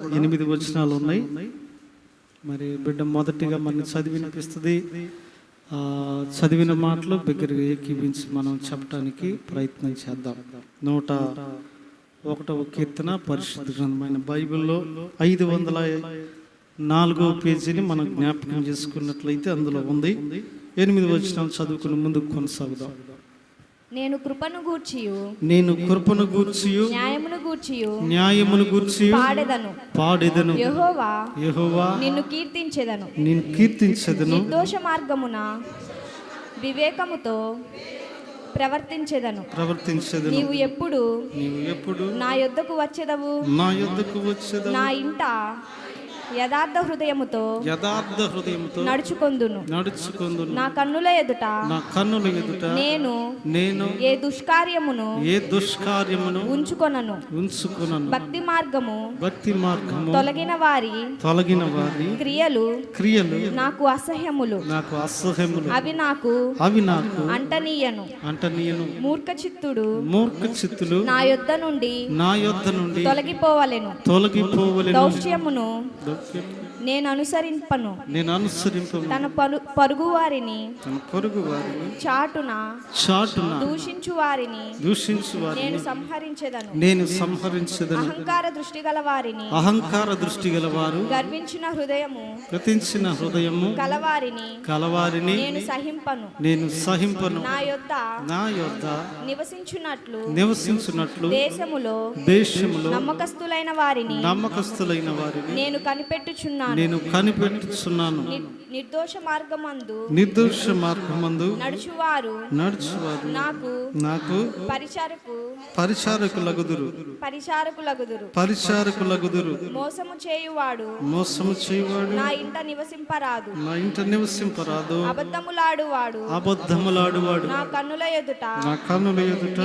8 వచనాలు ఉన్నాయి. మరి బిడ్డ మొదటిగా మనకి చదివినిపిస్తుంది. చదివిన మాటలు దగ్గరగా ఏకీవించి మనం చెప్పడానికి ప్రయత్నం చేద్దాం. 101వ కీర్తన పరిశుద్ధ గ్రంథమైన బైబిల్లో 504వ పేజీని మనం జ్ఞాపకం చేసుకున్నట్లయితే అందులో ఉంది. 8 వచనాలు చదువుకుని ముందుకు కొనసాగుదాం. నేను కృపను గూర్చియు న్యాయమును గూర్చియు పాడెదను. యెహోవా నిన్ను కీర్తించెదను. నిర్దోష మార్గమున వివేకముతో ప్రవర్తించెదను. నీవు ఎప్పుడు నా యొద్దకు వచ్చెదవు. నా ఇంట యథార్థ హృదయముతో నడుచుకొందును. నా కన్నుల ఎదుట నేను ఏ దుష్కార్యమును ఉంచుకొనను. భక్తి మార్గము తొలగిన వారి క్రియలు నాకు అసహ్యములు. అవి నాకు అంటనీయను. మూర్ఖ చిత్తుడు నా యొద్ద నుండి తొలగిపోవలెను. దౌష్ట్యమును నేను అనుసరింపను. తన పొరుగు వారిని చాటున దూషించు వారిని నేను సంహరించెదను. అహంకార దృష్టి గల వారు గర్వించిన హృదయము కలవారిని నేను సహింపను. నా యొద్ద నివసించున్నట్లు దేశములో నమ్మకస్తులైన వారిని నేను కనిపెట్టుచున్నాను. నిర్దోష మార్గమందు నడుచువారు నాకు పరిచారకులగుదురు. మోసము చేయువాడు నా ఇంట నివసింపరాదు. అబద్ధములాడువాడు నా కన్నుల ఎదుట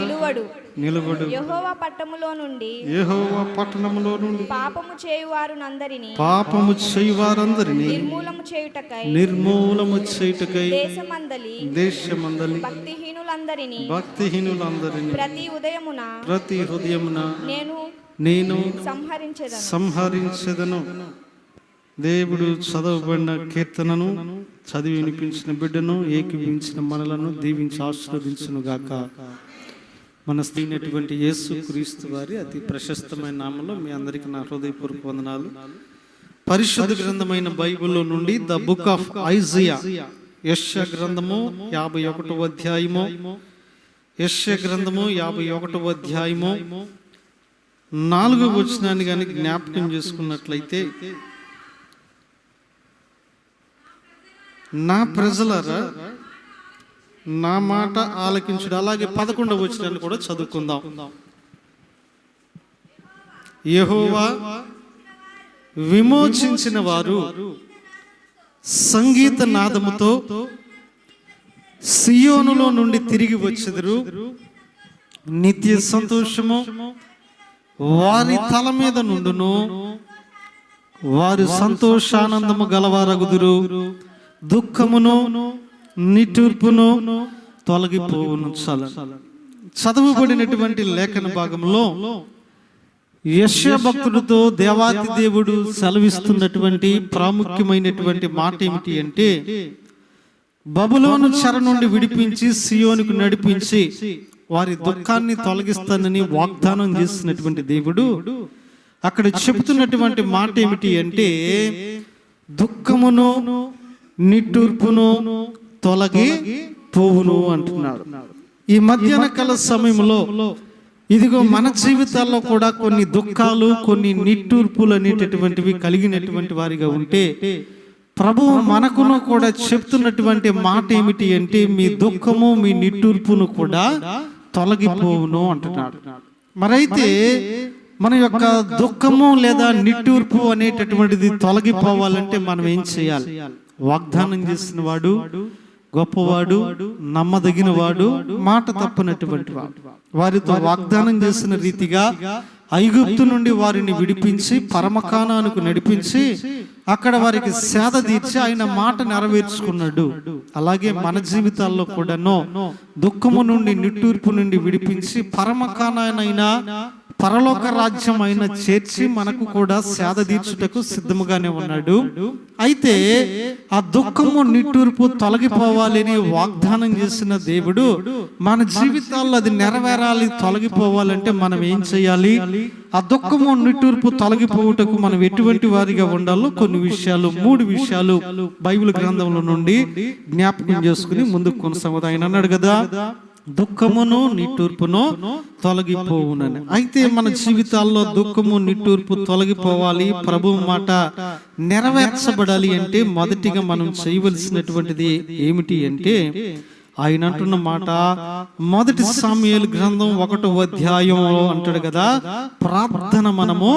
నిలువడు. యెహోవా పట్టణములో నుండి పాపము చేయువారందరినీ నిర్మూలము చేయుటకై దేశమందలి భక్తిహీనులందరినీ ప్రతి ఉదయమున నేను సంహరించెదను. దేవుడు చదవబడిన కీర్తనను చదివి వినిపించిన బిడ్డను ఏకీవించిన మనలను దీవించి ఆశీర్వదించును గాక. మన స్త్రీనటువంటి యేసు క్రీస్తు వారి అతి ప్రశస్తమైన నామంలో మీ అందరికీ నా హృదయపూర్వక వందనాలు. పరిశుద్ధ గ్రంథమైన బైబిల్లో నుండి ద బుక్ ఆఫ్ ఐజియా, యెషయా గ్రంథము 51వ అధ్యాయము, యెషయా గ్రంథము 51వ అధ్యాయము 4వ వచనాన్ని కానీ జ్ఞాపకం చేసుకున్నట్లయితే, నా ప్రజలారా నా మాట ఆలకించుడు. అలాగే 11వ వచనాన్ని కూడా చదువుకుందాం. యెహోవా విమోచించిన వారు సంగీత నాదముతో సియోనులో నుండి తిరిగి వచ్చెదరు. నిత్య సంతోషము వారి తల మీద నుండును. వారు సంతోషానందము గలవారగుదురు. దుఃఖమును నిట్టూర్పును తొలగిపోవును. చదవబడినటువంటి లేఖన భాగంలో యెషయా భక్తుడితో దేవాతి దేవుడు సెలవిస్తున్నటువంటి ప్రాముఖ్యమైనటువంటి మాట ఏమిటి అంటే, బబులోను చెర నుండి విడిపించి సియోనుకు నడిపించి వారి దుఃఖాన్ని తొలగిస్తానని వాగ్దానం చేస్తున్నటువంటి దేవుడు అక్కడ చెబుతున్నటువంటి మాట ఏమిటి అంటే, దుఃఖమును నిట్టూర్పును తొలగి పోవును అంటున్నాడు. ఈ మధ్యాహ్న కాల సమయంలో ఇదిగో మన జీవితాల్లో కూడా కొన్ని దుఃఖాలు, కొన్ని నిట్టూర్పులు అనేటటువంటివి కలిగినటువంటి వారిగా ఉంటే, ప్రభువు మనకును కూడా చెప్తున్నటువంటి మాట ఏమిటి అంటే, మీ దుఃఖము మీ నిట్టూర్పును కూడా తొలగిపోవును అంటున్నాడు. మరైతే మన యొక్క దుఃఖము లేదా నిట్టూర్పు అనేటటువంటిది తొలగిపోవాలంటే మనం ఏం చేయాలి? వాగ్దానం చేసిన వాడు గొప్పవాడు, నమ్మదగిన వాడు, మాట తప్పనటువంటి వాడు. వారితో వాగ్దానం చేసిన రీతిగా ఐగుప్తు నుండి వారిని విడిపించి పరమకానానికి నడిపించి అక్కడ వారికి సేద తీర్చి ఆయన మాట నెరవేర్చుకున్నాడు. అలాగే మన జీవితాల్లో కూడాను దుఃఖము నుండి నిట్టూర్పు నుండి విడిపించి పరమకానానైనా పరలోక రాజ్యం ఆయన చేర్చి మనకు కూడా సేద తీర్చుటకు సిద్ధముగానే ఉన్నాడు. అయితే ఆ దుఃఖము నిట్టూర్పు తొలగిపోవాలని వాగ్దానం చేసిన దేవుడు మన జీవితాల్లో అది నెరవేరాలి, తొలగిపోవాలంటే మనం ఏం చేయాలి? ఆ దుఃఖము నిట్టూర్పు తొలగిపోవుటకు మనం ఎటువంటి వారిగా ఉండాలో కొన్ని విషయాలు, 3 విషయాలు బైబిల్ గ్రంథంలో నుండి జ్ఞాపకం చేసుకుని ముందుకు కొనసాగుతాం. ఆయన అన్నాడు కదా, దుఃఖమును నిట్టూర్పును తొలగిపోవునని. అయితే మన జీవితాల్లో దుఃఖము నిట్టూర్పు తొలగిపోవాలి, ప్రభువు మాట నెరవేర్చబడాలి అంటే మొదటిగా మనం చేయవలసినటువంటిది ఏమిటి అంటే, ఆయన అంటున్న మాట మొదటి సామ్యూయేలు గ్రంథం 1వ అధ్యాయంలో అంటాడు కదా, ప్రార్థన మనము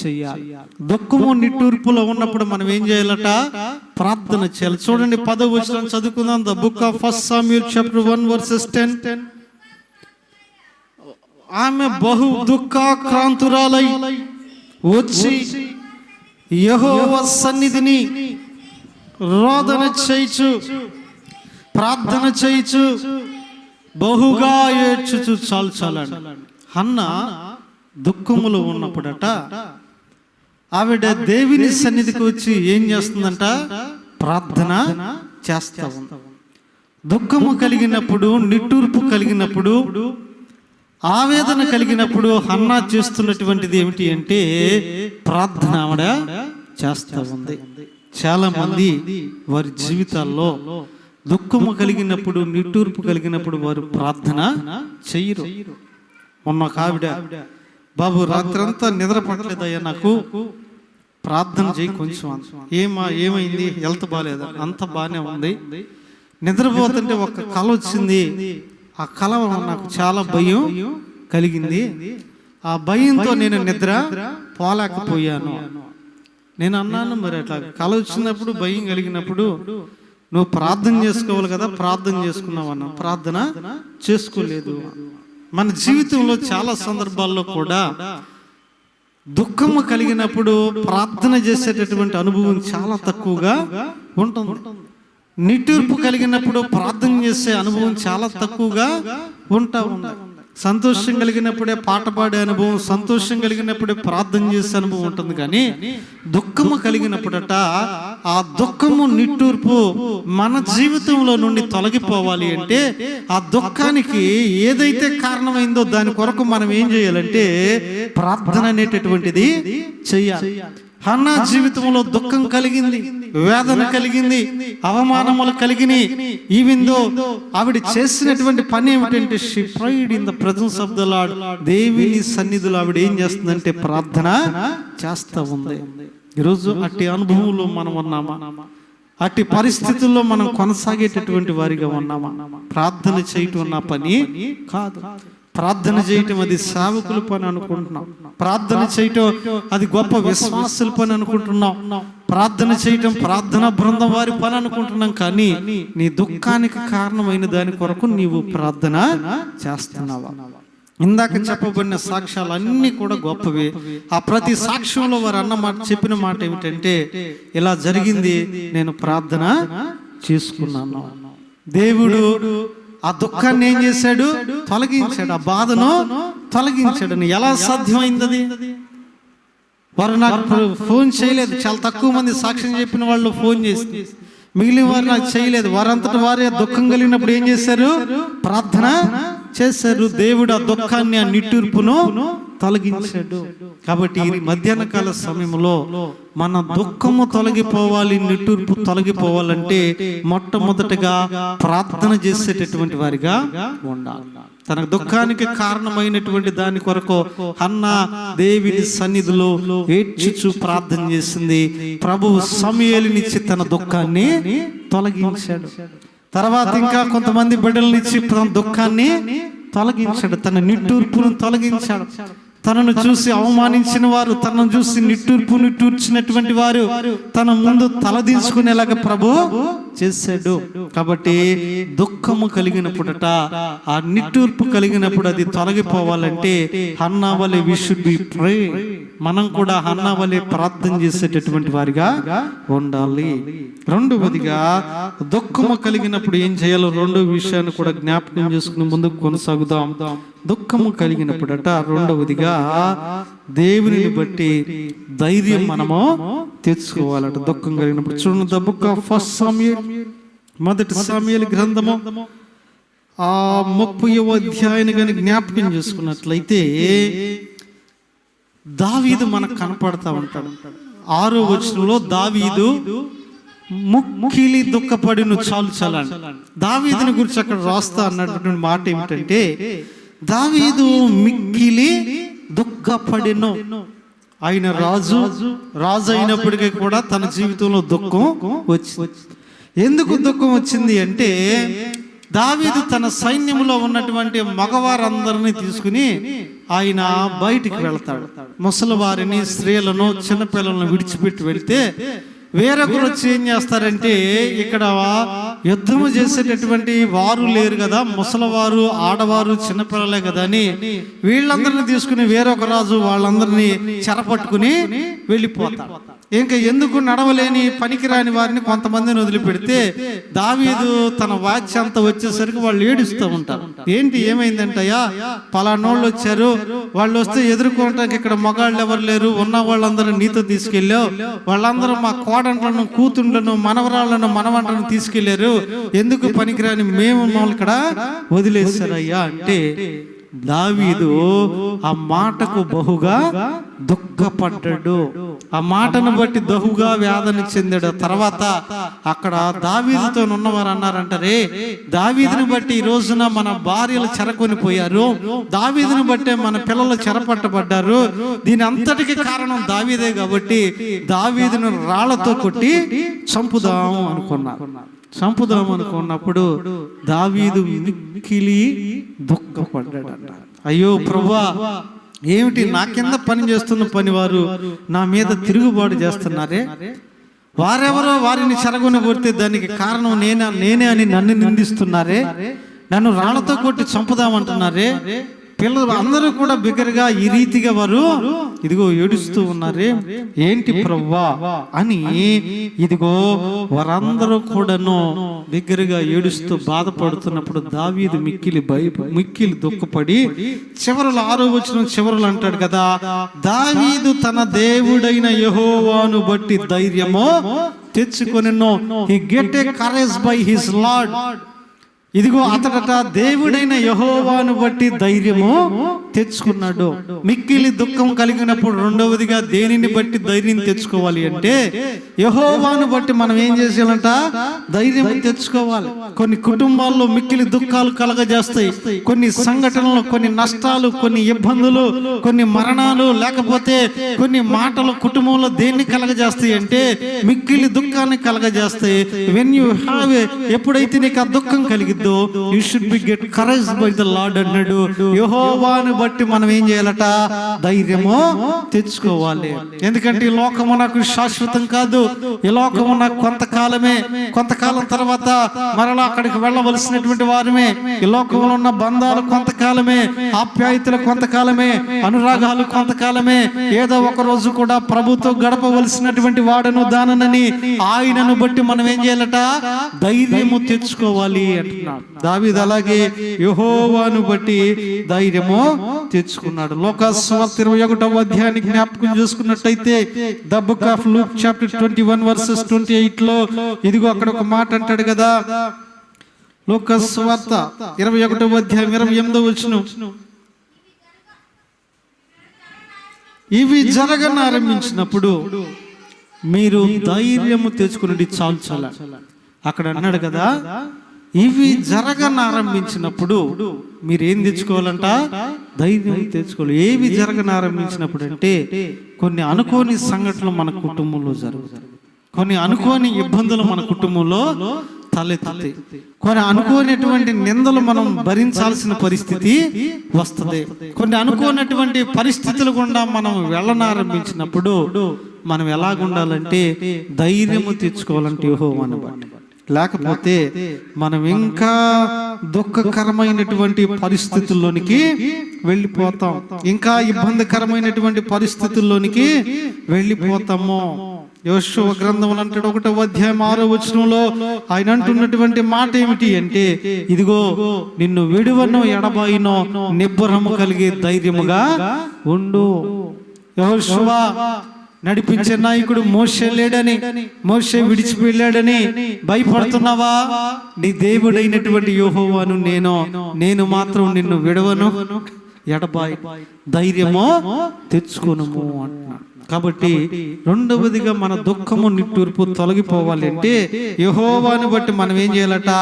చెయ్యాలి. దుఃఖము నిట్టూర్పులో ఉన్నప్పుడు మనం ఏం చేయాలట? ప్రార్థన చేయాలి. చూడండి 10వ వచనం చదువుకుందాం. The book of first Samuel chapter 1 verses 10. ఆమె బహు దుఃఖాక్రాంతురాలై వచ్చి యెహోవా సన్నిధిని రోదన చేయుచు, ప్రార్థన చేయుచు, బహుగా ఏడ్చుచు. చాలండి. హన్న దుఃఖములో ఉన్నప్పుడట ఆవిడ దేవుని సన్నిధికి వచ్చి ఏం చేస్తుందంట? ప్రార్థన చేస్తా ఉంది. దుఃఖము కలిగినప్పుడు, నిట్టూర్పు కలిగినప్పుడు, ఆవేదన కలిగినప్పుడు హన్నా చేస్తున్నటువంటిది ఏమిటి అంటే ప్రార్థన ఆవిడ చేస్తా ఉంది. చాలా మంది వారి జీవితాల్లో దుఃఖము కలిగినప్పుడు, నిట్టూర్పు కలిగినప్పుడు వారు ప్రార్థన చెయ్యరు. మొన్న ఒక ఆవిడ, బాబు రాత్రంతా నిద్ర పట్టలేదయ్యా, నాకు ప్రార్థన చేయి కొంచెం. ఏమైంది? హెల్త్ బాగాలేదా? అంత బాగానే ఉంది. నిద్రపోతుంటే ఒక కల వచ్చింది. ఆ కల నాకు చాలా భయం కలిగింది. ఆ భయంతో నేను నిద్ర పోలేకపోయాను. నేను అన్నాను, మరి అట్లా కల వచ్చినప్పుడు, భయం కలిగినప్పుడు నువ్వు ప్రార్థన చేసుకోవాలి కదా, ప్రార్థన చేసుకున్నావు అన్నా. ప్రార్థన చేసుకోలేదు. మన జీవితంలో చాలా సందర్భాల్లో కూడా దుఃఖము కలిగినప్పుడు ప్రార్థన చేసేటటువంటి అనుభవం చాలా తక్కువగా ఉంటుంది. నిట్టూర్పు కలిగినప్పుడు ప్రార్థన చేసే అనుభవం చాలా తక్కువగా ఉంటా ఉంది. సంతోషం కలిగినప్పుడే పాట పాడే అనుభవం, సంతోషం కలిగినప్పుడే ప్రార్థన చేసే అనుభవం ఉంటుంది. కానీ దుఃఖము కలిగినప్పుడట ఆ దుఃఖము నిట్టూర్పు మన జీవితంలో నుండి తొలగిపోవాలి అంటే ఆ దుఃఖానికి ఏదైతే కారణమైందో దాని కొరకు మనం ఏం చేయాలంటే ప్రార్థన అనేటటువంటిది చెయ్యాలి. హన్నా జీవితంలో దుఃఖం కలిగింది, వేదన కలిగింది, అవమానములు కలిగినాయి. ఈవెన్ దో ఆవిడ చేసినటువంటి పని ఏమిటంటే she pride in the presence of the lord. దేవుని సన్నిధిలో ఆవిడ ఏం చేస్తుందంటే ప్రార్థన చేస్తా ఉంది. ఈరోజు అట్టి అనుభవంలో మనం ఉన్నామా? అట్టి పరిస్థితుల్లో మనం కొనసాగేటటువంటి వారిగా ఉన్నామా? ప్రార్థన చేయటం నా పని కాదు. ప్రార్థన చేయటం అది సేవకుల పని అనుకుంటున్నాం. ప్రార్థన చేయటం అది గొప్ప విశ్వాసుల పని అనుకుంటున్నాం. ప్రార్థన చేయటం ప్రార్థనా బృందం వారి పని అనుకుంటున్నాం. కానీ నీ దుఃఖానికి కారణమైన దాని కొరకు నీవు ప్రార్థన చేస్తున్నావా? ఇందాక చెప్పబడిన సాక్ష్యాలు అన్నీ కూడా గొప్పవే. ఆ ప్రతి సాక్ష్యంలో వారు అన్న మాట, చెప్పిన మాట ఏమిటంటే ఇలా జరిగింది, నేను ప్రార్థన చేసుకున్నాను. దేవుడు ఆ దుఃఖాన్ని ఏం చేశాడు? తొలగించాడు. ఆ బాధను తొలగించాడు. ఎలా సాధ్యమైంది? వారు నాకు ఫోన్ చేయలేదు. చాలా తక్కువ మంది సాక్ష్యం చెప్పిన వాళ్ళు ఫోన్ చేసి, మిగిలిన వారు నాకు చేయలేదు. వారంతటి వారే దుఃఖం కలిగినప్పుడు ఏం చేశారు? ప్రార్థన చేశారు. దేవుడు ఆ దుఃఖాన్ని, ఆ నిట్టూర్పును తొలగించాడు. కాబట్టి ఈ మధ్యాహ్న కాల సమయంలో మన దుఃఖము తొలగిపోవాలి, నిట్టూర్పు తొలగిపోవాలంటే మొట్టమొదటిగా ప్రార్థన చేసేటటువంటి వారిగా ఉండాలి. తన దుఃఖానికి కారణమైనటువంటి దాని కొరకు హన్నా దేవుని సన్నిధిలో ఏడ్చుచు ప్రార్థన చేసింది. ప్రభువు సమూయేలునిచ్చి తన దుఃఖాన్ని తొలగించాడు. తర్వాత ఇంకా కొంతమంది బిడ్డలనిచ్చి తన దుఃఖాన్ని తొలగించాడు. తన నిట్టూర్పును తొలగించాడు. తనను చూసి అవమానించిన వారు, తనను చూసి నిట్టూర్చినటువంటి వారు తన ముందు తలదించుకునేలాగా ప్రభు చేశాడు. కాబట్టి దుఃఖము కలిగినప్పుడట, ఆ నిట్టూర్పు కలిగినప్పుడు అది తొలగిపోవాలంటే హన్నా వలె వి షుడ్ బి ప్రే. మనం కూడా హన్నా వలె ప్రార్థన చేసేటటువంటి వారిగా ఉండాలి. రెండవదిగా దుఃఖము కలిగినప్పుడు ఏం చేయాలో రెండో విషయాన్ని కూడా జ్ఞాపకం చేసుకుని ముందుకు కొనసాగుదాం. దుఃఖము కలిగినప్పుడట రెండవదిగా దేవునిని బట్టి ధైర్యం మనము తెచ్చుకోవాలట. దుఃఖం కలిగినప్పుడు చూడండి, the book of first Samuel, మొదటి సామ్యూయల్ గ్రంథము 30వ అధ్యాయాన్ని కానీ జ్ఞాపకం చేసుకున్నట్లయితే దావీదు మనకు కనపడతా ఉంటాడు. 6వ వచనంలో దావీదు ముక్కిలి దుఃఖపడిను చాలు చాలని దావీదుని గురించి అక్కడ రాస్తా అన్నటువంటి మాట ఏమిటంటే, దావీదు మిక్కిలి దుఃఖపడిను. ఆయన రాజు అయినప్పటికీ కూడా తన జీవితంలో దుఃఖం వచ్చింది. ఎందుకు దుఃఖం వచ్చింది అంటే, దావీదు తన సైన్యంలో ఉన్నటువంటి మగవారందరినీ తీసుకుని ఆయన బయటికి వెళ్తాడు. ముసలివారిని, స్త్రీలను, చిన్నపిల్లలను విడిచిపెట్టి వెళ్తే వేరొకరు వచ్చి ఏం చేస్తారంటే, ఇక్కడ యుద్ధము చేసేటటువంటి వారు లేరు కదా, ముసలివారు, ఆడవారు, చిన్నపిల్లలే కదా అని వీళ్ళందరినీ తీసుకుని వేరొక రాజు వాళ్ళందరినీ చెరపట్టుకుని వెళ్ళిపోతాడు. ఇంకా ఎందుకు నడవలేని పనికిరాని వారిని కొంతమందిని వదిలిపెడితే దావీదు తన వాచ్ అంతా వచ్చేసరికి వాళ్ళు ఏడుస్తూ ఉంటారు. ఏంటి ఏమైందంటయ్యా, పలానోళ్ళు వచ్చారు, వాళ్ళు వస్తే ఎదుర్కోవటానికి ఇక్కడ మగాళ్ళు ఎవరు లేరు, ఉన్న వాళ్ళందరూ నీతో తీసుకెళ్ళావు, వాళ్ళందరూ మా కోడంట్లను, కూతుండ్లను, మనవరాళ్లను, మనవంటలను తీసుకెళ్లారు, ఎందుకు పనికిరాని మేము మమ్మల్ని ఇక్కడ వదిలేశారయ్యా అంటే, దావీదు ఆ మాటకు బహుగా దుఃఖపడ్డాడు. ఆ మాటను బట్టి బహుగా వేదన చెందాడు. తర్వాత అక్కడ దావీదుతో ఉన్నవారు అన్నారంటారే, దావీదుని బట్టి ఈ రోజున మన భార్యలు చెరకొని పోయారు, దావీదుని బట్టే మన పిల్లలు చెరపట్టబడ్డారు, దీని అంతటికి కారణం దావీదే కాబట్టి దావీదును రాళ్లతో కొట్టి చంపుదాం అనుకున్నప్పుడు దావీదు మిక్కిలి దుఃఖపడ్డాడట. అయ్యో ప్రభువా, ఏమిటి నా కింద పని చేస్తున్న పనివారు నా మీద తిరుగుబాటు చేస్తున్నారే, వారెవరో వారిని చెరగొని కొడితే దానికి కారణం నేనే అని నన్ను నిందిస్తున్నారే, నన్ను రాళ్లతో కొట్టి చంపుదామంటున్నారే, పిల్లలు అందరూ కూడా బిగ్గరగా ఈ రీతిగా వారు ఇదిగో ఏడుస్తూ ఉన్నారే, ఏంటి ప్రభువా అని ఇదిగో వారందరూ కూడాను బిగ్గరగా ఏడుస్తూ బాధపడుతున్నప్పుడు దావీదు మిక్కిలి దుఃఖపడి చివరలు 6వ వచనం చివరలు అంటాడు కదా, దావీదు తన దేవుడైన యెహోవాను బట్టి ధైర్యము తెచ్చుకొనెను. He get a courage by his lord. ఇదిగో అతడట దేవుడైన యెహోవాను బట్టి ధైర్యము తెచ్చుకున్నాడు. మిక్కిలి దుఃఖం కలిగినప్పుడు రెండవదిగా దేనిని బట్టి ధైర్యం తెచ్చుకోవాలి అంటే, యెహోవాను బట్టి మనం ఏం చేయాలంట, ధైర్యం తెచ్చుకోవాలి. కొన్ని కుటుంబాల్లో మిక్కిలి దుఃఖాలు కలగజేస్తాయి, కొన్ని సంఘటనలు, కొన్ని నష్టాలు, కొన్ని ఇబ్బందులు, కొన్ని మరణాలు, లేకపోతే కొన్ని మాటలు కుటుంబంలో దేన్ని కలగజేస్తాయి అంటే మిక్కిలి దుఃఖాన్ని కలగజేస్తాయి. వెన్ యూ హ్యావ్ ఎప్పుడైతే నీకు ఆ దుఃఖం కలిగిద్దో, you should be get courage by the Lord అన్నాడు. యెహోవాను బట్టి మనం ఏం చేయాలట, ధైర్యము తెచ్చుకోవాలి. ఎందుకంటే ఈ లోకము నాకు శాశ్వతం కాదు, ఈ లోకము నాకు కొంతకాలం తర్వాత మరలా అక్కడికి వెళ్ళవలసినటువంటి వారమే. ఈ లోకంలో ఉన్న బంధాలు కొంతకాలమే, ఆప్యాయతలు కొంతకాలమే, అనురాగాలు కొంతకాలమే, ఏదో ఒక రోజు కూడా ప్రభుతో గడపవలసినటువంటి వాడను దానని ఆయనను బట్టి మనం ఏం చేయాలట, ధైర్యము తెచ్చుకోవాలి అంటున్నాడు దావీదు. అలాగే యెహోవాను బట్టి ధైర్యము తెచ్చుకున్నాడు. లూకా సువార్త 21వ అధ్యాయాన్ని జ్ఞాపకం చేసుకున్నట్టయితే the book of Luke chapter 21 versus 28 లో ఇదిగో అక్కడ ఒక మాట అంటాడు కదా, లూకా సువార్త 21వ అధ్యాయం 28వ వచనం, ఇవి జరగనారంభించినప్పుడు మీరు ధైర్యము తెచ్చుకుని చాలు. అక్కడ అన్నాడు కదా, ఇవి జరగనారంభించినప్పుడు మీరు ఏం తెచ్చుకోవాలంట, ధైర్యం తెచ్చుకోవాలి. ఏవి జరగనారంభించినప్పుడు అంటే కొన్ని అనుకోని సంఘటనలు మన కుటుంబంలో జరుగుతాయి, కొన్ని అనుకోని ఇబ్బందులు మన కుటుంబంలో తలెత్తుతాయి, కొన్ని అనుకోనటువంటి నిందలు మనం భరించాల్సిన పరిస్థితి వస్తుంది, కొన్ని అనుకోనటువంటి పరిస్థితులు గుండా మనం వెళ్ళనారంభించినప్పుడు మనం ఎలాగుండాలంటే ధైర్యము తెచ్చుకోవాలంటే యెహోవాను బట్టి. లేకపోతే మనం ఇంకా దుఃఖకరమైనటువంటి పరిస్థితుల్లోనికి వెళ్ళిపోతాం, ఇంకా ఇబ్బందికరమైనటువంటి పరిస్థితుల్లోనికి వెళ్ళిపోతాము. యోషువ గ్రంథం అంటాడు 1వ అధ్యాయం 6వ వచనంలో ఆయన అంటున్నటువంటి మాట ఏమిటి అంటే, ఇదిగో నిన్ను విడువను ఎడబాయినో నిబ్బరము కలిగి ధైర్యముగా ఉండు. యోషువ నడిపించే నాయకుడు మోషే లేడని, మోషే విడిచిపెళ్ళాడని భయపడుతున్నావా? నీ దేవుడైనటువంటి యెహోవాను నేను మాత్రం నిన్ను విడవను ఎడబాయి, ధైర్యమో తెచ్చుకొనుము అంటున్నాడు. కాబట్టి రెండవదిగా మన దుఃఖము నిట్టూర్పు తొలగిపోవాలి అంటే యెహోవాను బట్టి మనం ఏం చేయాలట?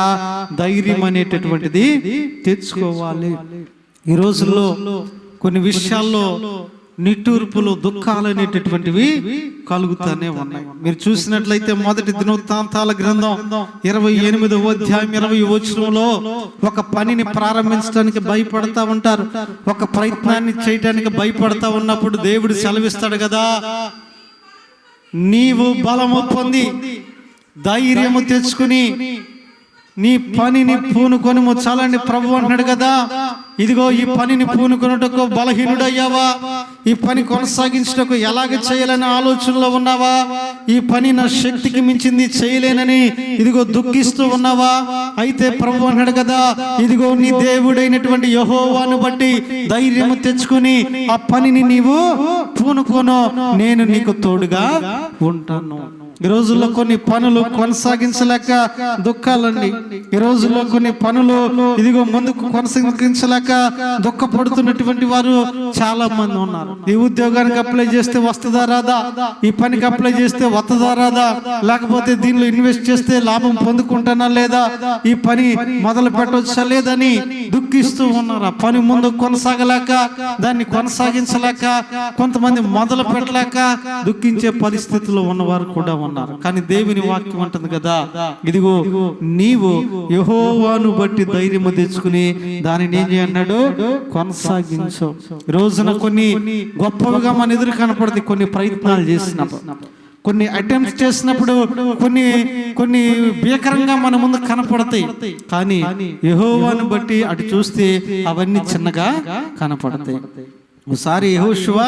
ధైర్యం అనేటటువంటిది తెచ్చుకోవాలి. ఈ రోజుల్లో కొన్ని విషయాల్లో నిట్టూర్పులు, దుఃఖాలు అనేటటువంటివి కలుగుతానే ఉన్నాయి. మీరు చూసినట్లయితే మొదటి దినవృత్తాంతాల గ్రంథం 28వ అధ్యాయం 20వ వచనంలో ఒక పనిని ప్రారంభించడానికి భయపడతా ఉంటారు, ఒక ప్రయత్నాన్ని చేయడానికి భయపడతా ఉన్నప్పుడు దేవుడు సెలవిస్తాడు కదా, నీవు బలము పొంది ధైర్యము తెచ్చుకుని నీ పనిని పూనుకొనుము చాలండి ప్రభు అంటున్నాడు కదా. ఇదిగో ఈ పనిని పూనుకొనుటకు బలహీనుడయ్యావా? ఈ పని కొనసాగించుటకు ఎలాగ చేయాలనే ఆలోచనలో ఉన్నావా? ఈ పని నా శక్తికి మించింది, చేయలేనని ఇదిగో దుఃఖిస్తూ ఉన్నావా? అయితే ప్రభు అంటున్నాడు కదా, ఇదిగో నీ దేవుడైనటువంటి యెహోవాను బట్టి ధైర్యము తెచ్చుకుని ఆ పనిని నీవు పూనుకొను, నేను నీకు తోడుగా ఉంటాను. ఈ రోజుల్లో కొన్ని పనులు కొనసాగించలేక దుఃఖాలండి. ఈ రోజుల్లో కొన్ని పనులు ఇదిగో ముందుకు కొనసాగించలేక దుఃఖపడుతున్నటువంటి వారు చాలా మంది ఉన్నారు. ఈ ఉద్యోగానికి అప్లై చేస్తే వస్తుందా రాదా, ఈ పనికి అప్లై చేస్తే వస్తుందా రాదా, లేకపోతే దీనిలో ఇన్వెస్ట్ చేస్తే లాభం పొందుకుంటానా లేదా, ఈ పని మొదలు పెట్టవచ్చా లేదని దుఃఖిస్తూ ఉన్నారు. ఆ పని ముందుకు కొనసాగలేక, దాన్ని కొనసాగించలేక, కొంతమంది మొదలు పెట్టలేక దుఃఖించే పరిస్థితుల్లో ఉన్నవారు కూడా ఉన్నారు. కానీ దేవుని వాక్యం అంటుంది కదా, ఇదిగో నీవు యెహోవాను బట్టి ధైర్యము తెచ్చుకుని దానిని ఏం చేయన్నాడు? కొనసాగించు. రోజున కొన్ని గొప్పగా మన ఎదురు కనపడుతుంది. కొన్ని ప్రయత్నాలు చేసినప్పుడు, కొన్ని అటెంప్ట్స్ చేసినప్పుడు కొన్ని భీకరంగా మన ముందు కనపడతాయి. కానీ యెహోవాను బట్టి అటు చూస్తే అవన్నీ చిన్నగా కనపడతాయి. ఒకసారి యెహోషువ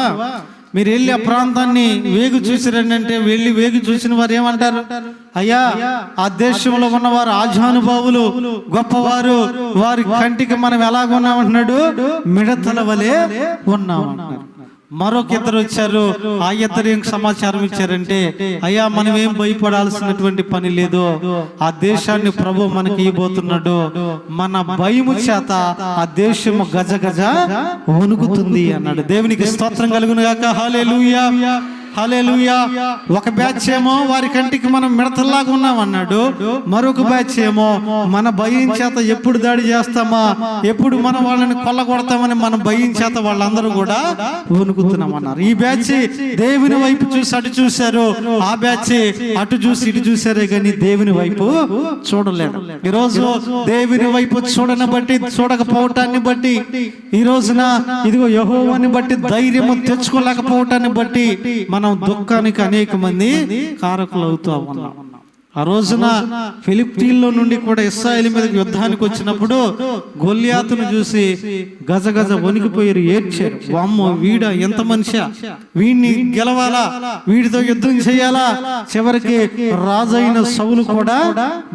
మీరు వెళ్ళి ఆ ప్రాంతాన్ని వేగు చూసిరండి అంటే, వెళ్ళి వేగు చూసిన వారు ఏమంటారు? అయ్యా, ఆ దేశంలో ఉన్నవారు ఆజానుభావులు, గొప్పవారు, వారి కంటికి మనం ఎలాగున్నామంటున్నాడు? మిడతల వలె ఉన్నామంటున్నారు. మరొక ఇద్దరు వచ్చారు. ఆ ఇద్దరు ఏం సమాచారం ఇచ్చారంటే, అయ్యా మనం ఏం భయపడాల్సినటువంటి పని లేదు, ఆ దేశాన్ని ప్రభు మనకి ఇవ్వబోతున్నాడు, మన భయము చేత ఆ దేశము గజ గజ వణుకుతుంది అన్నాడు. దేవునికి స్తోత్రం కలుగును గాక. హల్లెలూయా, హల్లెలూయా. ఒక బ్యాచ్ ఏమో వారి కంటికి మనం మిడతల్లాగా ఉన్నాం అన్నాడు. మరొక బ్యాచ్ ఏమో మన భయం చేత ఎప్పుడు దాడి చేస్తామా, ఎప్పుడు మనం వాళ్ళని కొల్లగొడతామని మన భయం చేత వాళ్ళందరూ కూడా వణుకుతున్నాం అన్నారు. ఈ బ్యాచ్ దేవుని వైపు చూసి అటు చూశారు, ఆ బ్యాచ్ అటు చూసి ఇటు చూశారే కానీ దేవుని వైపు చూడలేదు. ఈరోజు దేవుని వైపు చూడకపోవటాన్ని బట్టి, ఈ రోజున ఇదిగో యెహోవాని బట్టి ధైర్యము తెచ్చుకోలేకపోవటాన్ని బట్టి మనం దుఃఖానికి అనేక మంది కారకులు అవుతూ ఉన్నాం. ఆ రోజున ఫిలిష్తీయుల నుండి కూడా ఇశ్రాయేలు మీదకి యుద్ధానికి వచ్చినప్పుడు గొల్యాతును చూసి గజ గజ వణికిపోయారు, ఏడ్చారు. వామ్మో, వీడ ఎంత మనిషి, వీడిని గెలవాలా, వీడితో యుద్ధం చేయాలా. చివరికి రాజైన సౌలు కూడా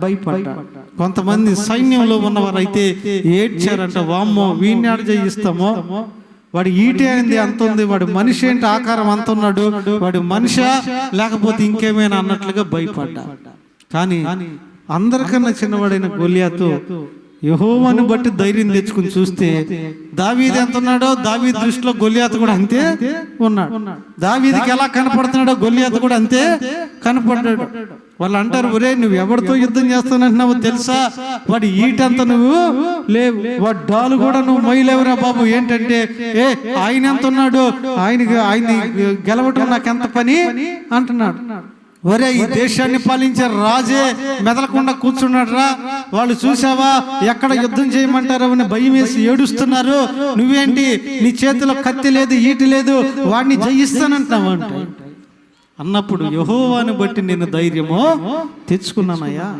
భయపడ్డాడు. కొంతమంది సైన్యంలో ఉన్నవారు అయితే ఏడ్చారంట, వామ్మో వీడిని ఆడ జయిస్తామో, వాడు ఈటి అయింది అంత ఉంది, వాడు మనిషి ఏంటి ఆకారం అంత ఉన్నాడు, వాడు మనిషా లేకపోతే ఇంకేమైనా అన్నట్లుగా భయపడ్డా. కానీ అందరికన్నా చిన్నవాడైన గొల్యాతు యెహోవాను బట్టి ధైర్యం తెచ్చుకుని చూస్తే దావీదు ఎంత ఉన్నాడో, దావీదు దృష్టిలో గొల్యాతు కూడా అంతే ఉన్నాడు. దావీదుకి ఎలా కనపడుతున్నాడో గొల్యాతు కూడా అంతే కనపడ్డాడు. వాళ్ళు అంటారు, ఒరే నువ్వు ఎవరితో యుద్ధం చేస్తానంటున్నావు తెలుసా, వాడు ఈటంత నువ్వు లేవు, వాడు డాలు కూడా నువ్వు మొయ్యలేవురా బాబు. ఏంటంటే ఆయన ఎంత ఉన్నాడు, ఆయన్ని గెలవటం నాకెంత పని అంటున్నాడు. ఒరే ఈ దేశాన్ని పాలించే రాజే మెదలకుండా కూర్చున్నాడు రా, వాళ్ళు చూసావా ఎక్కడ యుద్ధం చేయమంటారో అని భయం వేసి ఏడుస్తున్నారు, నువ్వేంటి నీ చేతిలో కత్తి లేదు, ఈటి లేదు, వాడిని జయిస్తానంటావు అంటే అన్నప్పుడు యెహోవాను బట్టి నేను ధైర్యమో తెచ్చుకున్నానయ్యా.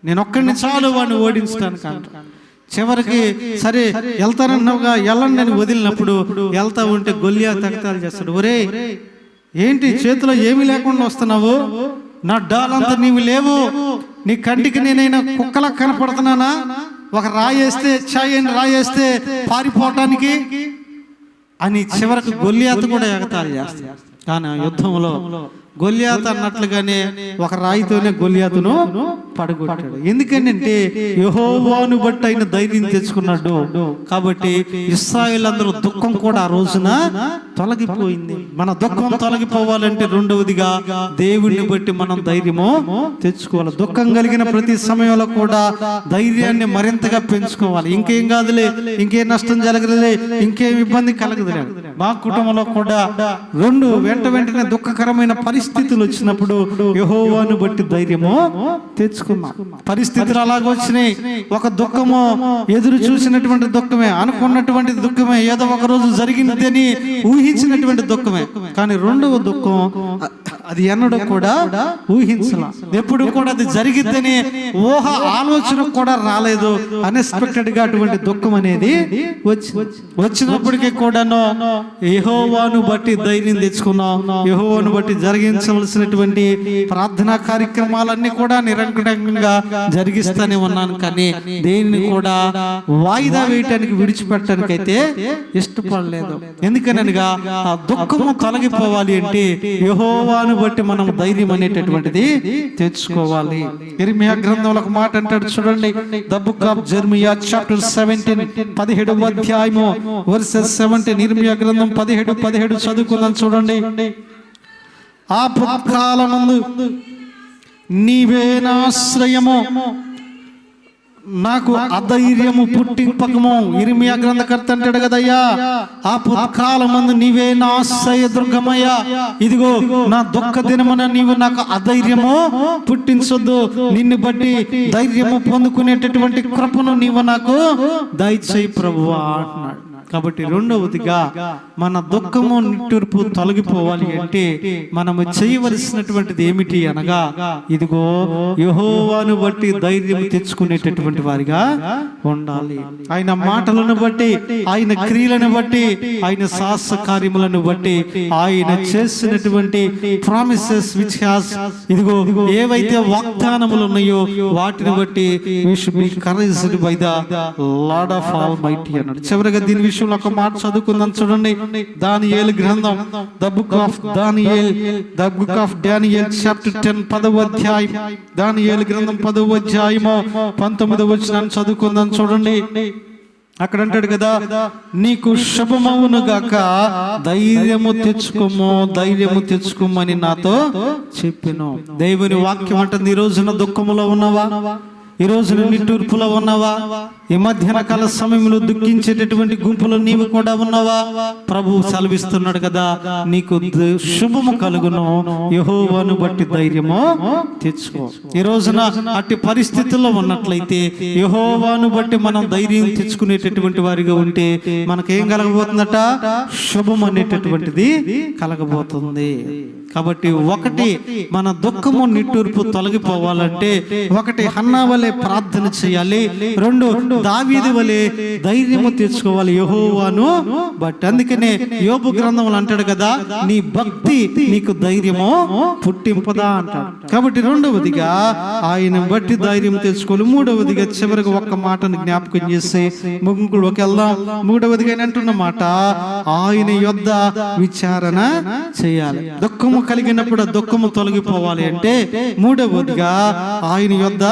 నేను ఒక్కడిని చాలు వాడిని ఓడించడానికి అంటాడు. చివరికి సరే వెళ్తానన్నావుగా, వెళ్ళండి అని వదిలినప్పుడు వెళ్తా ఉంటే గొల్లియాతు ఎగతాళి చేస్తాడు. ఒరే ఏంటి చేతిలో ఏమీ లేకుండా వస్తున్నావు, నా డాలంతా నీవు లేవు, నీ కంటికి నేనైనా కుక్కలా కనపడుతున్నానా, ఒక రాయేస్తే చాయని రాయేస్తే పారిపోవటానికి అని చివరికి గొల్లియాతు కూడా ఎగతాళి చేస్తాడు. కానీ ఆ యుద్ధంలో గొల్లియాతు అన్నట్లుగానే ఒక రాయితోనే గొల్లియాతును పడగొట్టాడు. ఎందుకంటే యెహోవాను బట్టి ఆయన ధైర్యం తెచ్చుకున్నాడు కాబట్టి ఇశ్రాయేలు దుఃఖం కూడా ఆ రోజున తొలగిపోయింది. మన దుఃఖం తొలగిపోవాలంటే రెండవదిగా దేవుణ్ణి బట్టి మనం ధైర్యము తెచ్చుకోవాలి. దుఃఖం కలిగిన ప్రతి సమయంలో కూడా ధైర్యాన్ని మరింతగా పెంచుకోవాలి. ఇంకేం కాదులే, ఇంకేం నష్టం జరగదులే, ఇంకేం ఇబ్బంది కలగదులే. మా కుటుంబంలో కూడా రెండు వెంటనే దుఃఖకరమైన పరిస్థితులు వచ్చినప్పుడు యెహోవాను బట్టి ధైర్యము తెచ్చుకున్నాం. పరిస్థితులు అలాగ వచ్చినాయి. ఒక దుఃఖము ఎదురు చూసినటువంటి దుఃఖమే, అనుకున్నటువంటి దుఃఖమే, ఏదో ఒక రోజు జరిగిందని ఊహించినటువంటి దుఃఖమే. కానీ రెండవ దుఃఖం అది ఎన్నడూ కూడా ఊహించలా, ఎప్పుడు కూడా అది జరిగిద్దని ఊహ ఆలోచన కూడా రాలేదు. అన్ఎక్స్పెక్టెడ్ గా అటువంటి దుఃఖం అనేది వచ్చినప్పటికీ కూడాను యెహోవాను బట్టి ధైర్యం తెచ్చుకున్నాం. యెహోవాను బట్టి జరిగించవలసినటువంటి ప్రార్థనా కార్యక్రమాలన్నీ కూడా నిరంతరంగా జరిగిస్తూనే ఉన్నాను. కానీ దేనిని కూడా వాయిదా వేయటానికి విడిచిపెట్టడానికి అయితే ఇష్టపడలేదు. ఎందుకనగా ఆ దుఃఖము తొలగిపోవాలి అంటే యెహోవాను బట్టి మనం ధైర్యం అనేటటువంటిది తెచ్చుకోవాలి. ఇర్మియా గ్రంథంలో ఒక మాట అంటాడు చూడండి, the book of Jeremiah chapter 17 17వ అధ్యాయము వర్సెస్ 17. ఇర్మియా గ్రంథం 17 చదువుకుందాం చూడండి. ఆపత్కాలమందు నీవే నా ఆశ్రయము, నాకు అధైర్యము పుట్టింపకము. ఇర్మియా గ్రంథకర్త అంటాడు కదయ్యా, ఆపత్కాలమందు నీవే నా ఆశ్రయ దుర్గమయ్యా, ఇదిగో నా దుఃఖ దినమున నీవు నాకు అధైర్యము పుట్టించొద్దు, నిన్ను బట్టి ధైర్యము పొందుకునేటటువంటి కృపను నీవు నాకు దయచేయి ప్రభువా అంటున్నాడు. కాబట్టి రెండవదిగా మన దుఃఖము నిట్టూర్పు తొలగిపోవాలి అంటే మనము చేయవలసినటువంటిది ఏమిటి అనగా, ఇదిగో యెహోవాను బట్టి ధైర్యం తెచ్చుకునేటటువంటి వారిగా ఉండాలి. ఆయన మాటలను బట్టి, ఆయన క్రియలను బట్టి, ఆయన సాహస కార్యములను బట్టి, ఆయన చేసినటువంటి ప్రామిసెస్ విచ్ హాస్, ఇదిగో ఏవైతే వాగ్దానములు ఉన్నాయో వాటిని బట్టి we should be encouraged by the Lord of Almighty అన్నాడు. చివరిగా దీని విషయంలో ఒక మాట చదువుకుందాం చూడండి. దానియేలు గ్రంథం, the book of Daniel chapter 10 10వ అధ్యాయం. దానియేలు గ్రంథం 10వ అధ్యాయము 19వ వచనాన్ని చదువుకుందాం చూడండి. అక్కడ అంటాడు కదా, నీకు శుభమవును గాక, ధైర్యము తెచ్చుకోమని నాతో చెప్పెను. దేవుని వాక్యం అంటుంది, ఈ రోజున దుఃఖములో ఉన్నవా, ఈ రోజున నిట్టూర్పులో ఉన్నవా, ఈ మధ్యాహ్న కాల సమయంలో దుఃఖించేటటువంటి గుంపులో నీవు కూడా ఉన్నావా? ప్రభు సెలవిస్తున్నాడు కదా, నీకు శుభము కలుగును, యెహోవాను బట్టి ధైర్యము తెచ్చుకో. ఈ రోజున అట్టి పరిస్థితుల్లో ఉన్నట్లయితే యెహోవాను బట్టి మనం ధైర్యం తెచ్చుకునేటటువంటి వారిగా ఉంటే మనకేం కలగబోతుందట? శుభం అనేటటువంటిది కలగబోతుంది. కాబట్టి ఒకటి, మన దుఃఖము నిట్టూర్పు తొలగిపోవాలంటే ఒకటి హన్నా వలె ప్రార్థన చేయాలి, రెండు దావీదు వలె ధైర్యము తెచ్చుకోవాలి యెహోవాను బట్టి. అందుకనే యోబు గ్రంథంలో అంటాడు కదా, నీ భక్తి నీకు ధైర్యము పుట్టింపదా అంటాడు. కాబట్టి రెండవదిగా ఆయన బట్టి ధైర్యం తెచ్చుకోవాలి. మూడవదిగా చివరికి ఒక్క మాటను జ్ఞాపకం చేసి ముగ్గురులోకి వెళ్దాం. మూడవదిగా అంటున్న మాట, ఆయన యొద్ద విచారణ చేయాలి. దుఃఖము కలిగినప్పుడు దుఃఖము తొలగిపోవాలి అంటే మూడవదిగా ఆయన యొద్ద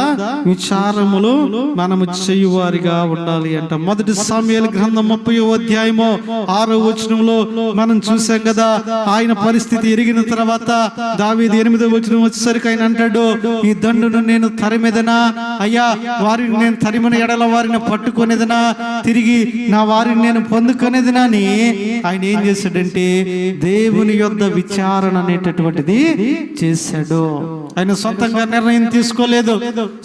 విచారములు మనము చేయువారిగా ఉండాలి అంట. మొదటి సమూయేలు గ్రంథం 30వ అధ్యాయము 6వ వచనంలో మనం చూసాం కదా, ఆయన పరిస్థితి ఎరిగిన తర్వాత దావీదు 8వ వచనం వచ్చేసరికి ఆయన అంటాడు, ఈ దండును నేను తరిమెదనా, అయ్యా వారిని నేను తరిమిన ఎడల వారిని పట్టుకునేదనా, తిరిగి నా వారిని నేను పొందుకునేదనా అని ఆయన ఏం చేశాడంటే దేవుని యొద్ద విచారణ అనేటటువంటిది చేశాడు. ఆయన సొంతంగా నిర్ణయం తీసుకోలేదు,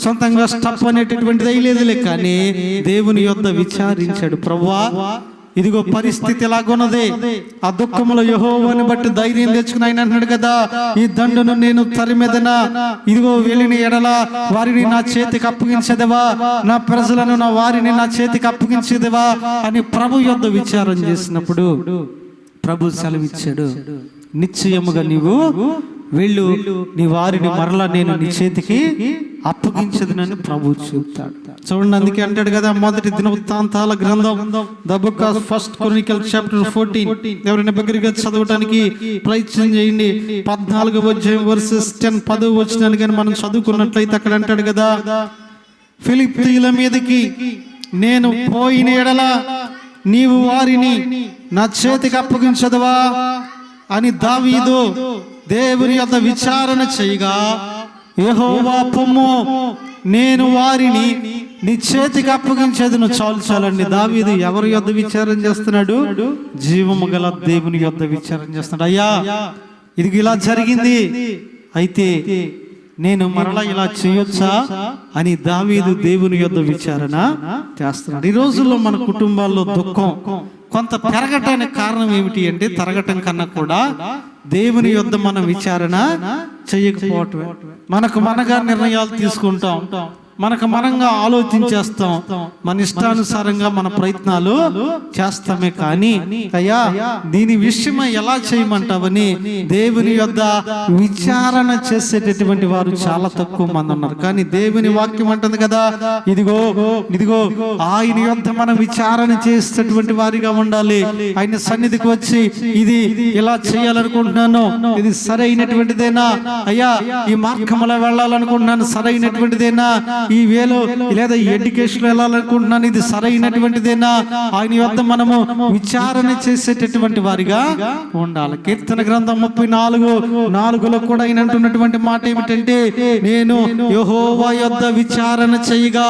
సొంతంగా స్టప్ అనేటటువంటిది అయ్యలేదులే, కానీ దేవుని యొద్ద విచారించాడు. ప్రభువా ఇదిగో పరిస్థితి ఎలాగున్నది. ఆ దుఃఖంలో యెహోవాని బట్టి ధైర్యం తెచ్చుకుని ఆయన అంటున్నాడు కదా, ఈ దండును నేను తరిమెదనా, ఇదిగో వెళ్ళిన ఎడల వారిని నా చేతికి అప్పగించేదవా, నా ప్రజలను నా వారిని నా చేతికి అప్పగించేదవా అని ప్రభు యొద్ద విచారం చేసినప్పుడు ప్రభు సెలవిచ్చాడు, నిశ్చయముగా నీవు వెళ్ళు, నీ వారిని మరలా నేను నీ చేతికి అప్పగించదునని ప్రభు చెప్తాడు. చూడండి, అందుకే అంటాడు కదా, మొదటి దినవృత్తాంతాల గ్రంథం the book of first Chronicle chapter 14 ఎవరైనా దగ్గరగా చదవడానికి ప్రయత్నం చేయండి. 14వ అధ్యాయం వర్సెస్ 10 10వ వచనాన్ని కానీ మనం చదువుకున్నట్లయితే అక్కడ అంటాడు కదా, ఫిలిష్తీయుల మీదకి నేను పోయిన ఎడల నీవు వారిని నా చేతికి అప్పగించదవా అని దావీదు దేవుని యొద్ద విచారణ చేయగా, యెహోవా పొమ్ము, నేను వారిని నీ చేతికి అప్పగించేదను. చాలండి, దావీదు ఎవరి యొద్ద విచారం చేస్తున్నాడు? జీవము గల దేవుని యొద్ద విచారం చేస్తున్నాడు. అయ్యా, ఇది ఇలా జరిగింది, అయితే నేను మరలా ఇలా చేయొచ్చా అని దావీదు దేవుని యొద్ద విచారణ చేస్తున్నాడు. ఈ రోజుల్లో మన కుటుంబాల్లో దుఃఖం కొంత పెరగటానికి కారణం ఏమిటి అంటే, తరగటం కన్నా కూడా దేవుని యొద్ద మనం విచారణ చేయకపోవటమే. మనకు మనగా నిర్ణయాలు తీసుకుంటాం, మనకు మనంగా ఆలోచించేస్తాం, మన ఇష్టానుసారంగా మన ప్రయత్నాలు చేస్తామే. కానీ అయ్యా, దీని విషయమై ఎలా చేయమంటావని దేవుని యొద్ద విచారణ చేసేటటువంటి వారు చాలా తక్కువ మంది ఉన్నారు. కానీ దేవుని వాక్యం అంటుంది కదా, ఇదిగో ఇదిగో ఆయన యొద్ద మనం విచారణ చేసేటటువంటి వారిగా ఉండాలి. ఆయన సన్నిధికి వచ్చి, ఇది ఇలా చేయాలనుకుంటున్నాను, ఇది సరైనటువంటిదేనా అయ్యా, ఈ మార్గంలో వెళ్ళాలనుకుంటున్నాను, సరైనటువంటిదేనా, ఈ వేలో లేదా ఈ ఎడ్యుకేషన్ వెళ్ళాలనుకుంటున్నాను, ఇది సరైనటువంటిదేనా, ఆయన యొద్ద మనము విచారణ చేసేటటువంటి వారిగా ఉండాలి. కీర్తన గ్రంథం 34:4లో కూడా ఆయన అంటున్నటువంటి మాట ఏమిటంటే, నేను యెహోవా యొద్ద విచారణ చేయగా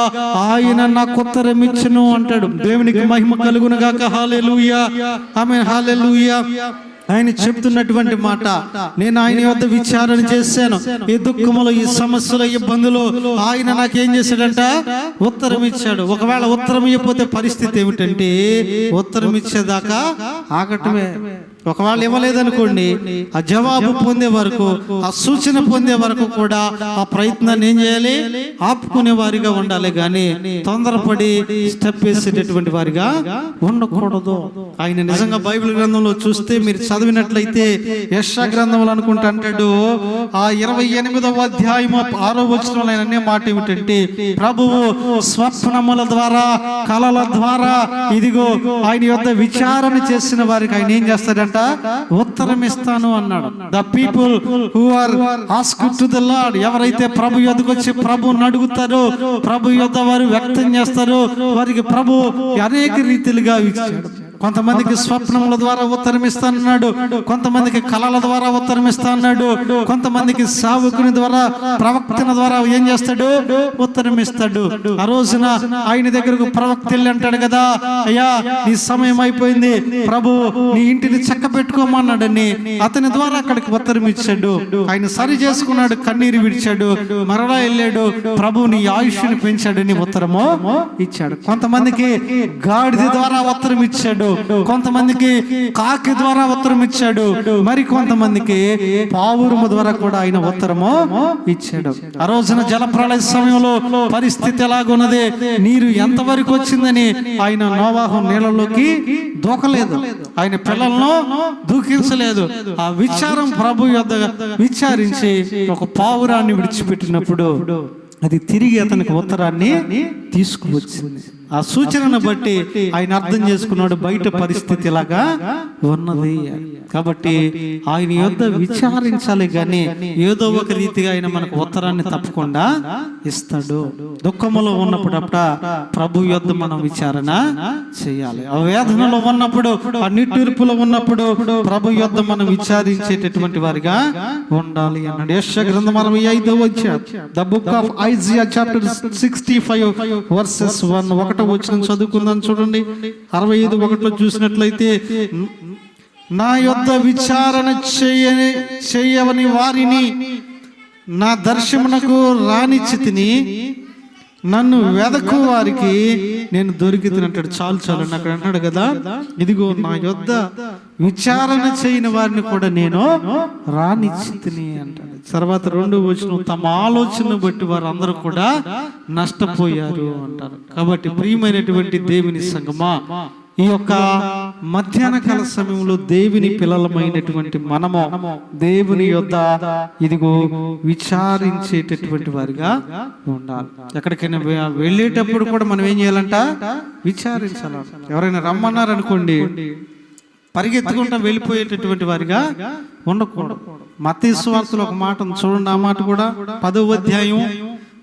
ఆయన నాకు ఉత్తరం ఇచ్చును అంటాడు. దేవునికి మహిమ కలుగును గాక. హల్లెలూయా, ఆమేన్, హల్లెలూయా. ఆయన చెప్తున్నటువంటి మాట, నేను ఆయన వద్ద విచారణ చేశాను, ఈ దుఃఖములో, ఈ సమస్యలో, ఇబ్బందులు ఆయన నాకేం చేశాడంట? ఉత్తరం ఇచ్చాడు. ఒకవేళ ఉత్తరం ఇవ్వకపోతే పరిస్థితి ఏమిటంటే, ఉత్తరం ఇచ్చేదాకా ఆగటమే. ఒకవేళ ఇవ్వలేదనుకోండి, ఆ జవాబు పొందే వరకు, ఆ సూచన పొందే వరకు కూడా ఆ ప్రయత్నాన్ని ఏం చేయాలి? ఆపుకునే వారిగా ఉండాలి, కానీ తొందరపడి స్టెప్ వేసేటటువంటి వారిగా ఉండకూడదు. ఆయన నిజంగా బైబిల్ గ్రంథంలో చూస్తే మీరు చదివినట్లయితే, యెషయా గ్రంథంలో అనుకుంటా అంటాడు, ఆ 28వ అధ్యాయము 6వ వచనంలో ఆయన అనే మాట ఏమిటంటే, ప్రభువు స్వప్నముల ద్వారా, కలల ద్వారా, ఇదిగో ఆయన యొద్ద విచారణ చేసిన వారికి ఆయన ఏం చేస్తాడంట? ఉత్తరం ఇస్తాను అన్నాడు. The people who are asked to the Lord, ఎవరైతే ప్రభు యొద్దకు వచ్చి ప్రభువుని అడుగుతారో, ప్రభు యొద్ద వారు వ్యక్తం చేస్తారో, వారికి ప్రభు అనేక రీతిలుగా ఇచ్చాడు. కొంతమందికి స్వప్నముల ద్వారా ఉత్తరం ఇస్తానన్నాడు, కొంతమందికి కళల ద్వారా ఉత్తరం ఇస్తానన్నాడు, కొంతమందికి సావుకుని ద్వారా, ప్రవక్తన ద్వారా ఏం చేస్తాడు? ఉత్తరం ఇస్తాడు. ఆ రోజున ఆయన దగ్గరకు ప్రవక్త వెళ్ళి అంటాడు కదా, అయ్యా నీ సమయం అయిపోయింది, ప్రభు నీ ఇంటిని చక్క పెట్టుకోమన్నాడని అతని ద్వారా అక్కడికి ఉత్తరం ఇచ్చాడు. ఆయన సరి చేసుకున్నాడు, కన్నీరు విడిచాడు, మరలా వెళ్ళాడు, ప్రభు నీ ఆయుష్ని పెంచాడని ఉత్తరము ఇచ్చాడు. కొంతమందికి గాడిద ద్వారా ఉత్తరం ఇచ్చాడు, కొంతమందికి కాకి ద్వారా ఉత్తరం ఇచ్చాడు, మరి కొంతమందికి పావురము ద్వారా కూడా ఆయన ఉత్తరము ఇచ్చాడు. ఆ రోజున జలప్రళయ సమయంలో పరిస్థితి ఎలాగున్నది, నీరు ఎంతవరకు వచ్చిందని ఆయన నోవాహు నీళ్ళలోకి దూకలేదు, ఆయన పిల్లలను దూకించలేదు. ఆ విచారం ప్రభు యొద్ద విచారించి ఒక పావురాన్ని విడిచిపెట్టినప్పుడు అది తిరిగి అతనికి ఉత్తరాన్ని తీసుకువచ్చింది. ఆ సూచనను బట్టి ఆయన అర్థం చేసుకున్నాడు, బయట పరిస్థితి ఇలాగా ఉన్నది. కాబట్టి ఆయన యొద్ద విచారించాలి, కానీ ఏదో ఒక రీతిగా ఆయన మనకు ఉత్తరాన్ని తప్పకుండా ఇస్తాడు. దుఃఖములో ఉన్నప్పుడప్పుడు ప్రభు యొద్ద మనం విచారణ చేయాలి. ఆ వేదనలో ఉన్నప్పుడు, ఆ నిట్టూర్పులో ఉన్నప్పుడు ప్రభు యొద్ద మనం విచారించేటటువంటి వారిగా ఉండాలి అన్నాడు. యెషయా గ్రంథం 65వ అధ్యాయం, the book of Isaiah chapter 65 versus 1 ఒకటో వచనం చదువుకుందాం. చూడండి, 65:1 చూసినట్లయితే, నా యొద్ద విచారణ చేయవని వారిని నా దర్శనమునకు రానిచ్చితిని, నన్ను వెదకు వారికి నేను దొరికితే అంటాడు. చాలు చాలు అని అక్కడ అంటాడు కదా, ఇదిగో నా యొద్ద విచారణ చేయని వారిని కూడా నేను రానిచ్చితిని అంటాడు. తర్వాత 2వ వచనం, తమ ఆలోచన బట్టి వారు అందరూ కూడా నష్టపోయారు అంటారు. కాబట్టి ప్రియమైనటువంటి దేవుని సంగమా, ఈ యొక్క మధ్యాహ్న కాల సమయంలో దేవుని పిల్లలమైనటువంటి మనము దేవుని యొద్ద ఇదిగో విచారించేటటువంటి వారిగా ఉండాలి. ఎక్కడికైనా వెళ్ళేటప్పుడు కూడా మనం ఏం చేయాలంట? విచారించాలి. ఎవరైనా రమ్మన్నారనుకోండి, పరిగెత్తుకుంటా వెళ్ళిపోయేటటువంటి వారిగా ఉండకూడదు. మత్తయి సువార్తలో ఒక మాట చూడండి, ఆ మాట కూడా 10వ అధ్యాయం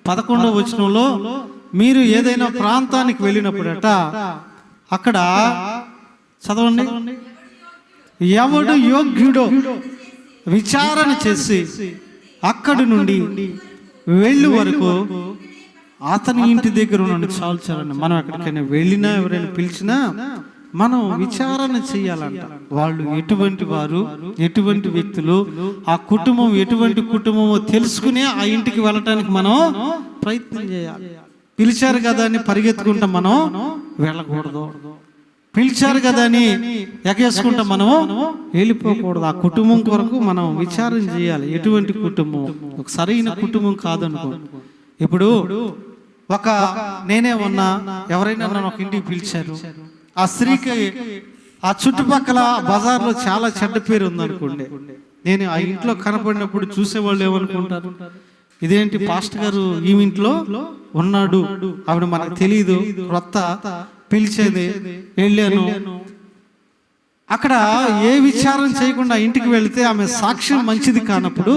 11వ వచనంలో, మీరు ఏదైనా ప్రాంతానికి వెళ్ళినప్పుడట అక్కడ చదవండి, ఎవడు యోగ్యుడో విచారణ చేసి అక్కడి నుండి వెళ్ళు వరకు అతని ఇంటి దగ్గర నుండి చాలు చాలండి. మనం ఎక్కడికైనా వెళ్ళినా ఎవరైనా పిలిచినా మనం విచారణ చేయాలంట. వాళ్ళు ఎటువంటి వారు, ఎటువంటి వ్యక్తులు, ఆ కుటుంబం ఎటువంటి కుటుంబమో తెలుసుకుని ఆ ఇంటికి వెళ్ళటానికి మనం ప్రయత్నం చేయాలి. పిలిచారు కదా అని పరిగెత్తుకుంటా మనం వెళ్ళకూడదు. పిలిచారు కదా అని ఎగేసుకుంటా మనం వెళ్ళిపోకూడదు. ఆ కుటుంబం కొరకు మనం విచారణ చేయాలి. ఎటువంటి కుటుంబం, ఒక సరైన కుటుంబం కాదనుకో. ఇప్పుడు నేనే ఉన్నా, ఎవరైనా నన్ను ఒక ఇంటికి పిలిచారు, ఆ స్త్రీకి ఆ చుట్టుపక్కల బజార్లో చాలా చెడ్డ పేరు ఉందనుకోండి, నేను ఆ ఇంట్లో కనపడినప్పుడు చూసేవాళ్ళు ఏమనుకుంటారు, ఇదేంటి పాస్టర్ గారు ఈ ఇంట్లో ఉన్నాడు, ఆవిడ మనకు తెలియదు, కొత్త పిలిచేది, వెళ్ళాను. అక్కడ ఏ విచారం చేయకుండా ఇంటికి వెళితే ఆమె సాక్ష్యం మంచిది కానప్పుడు,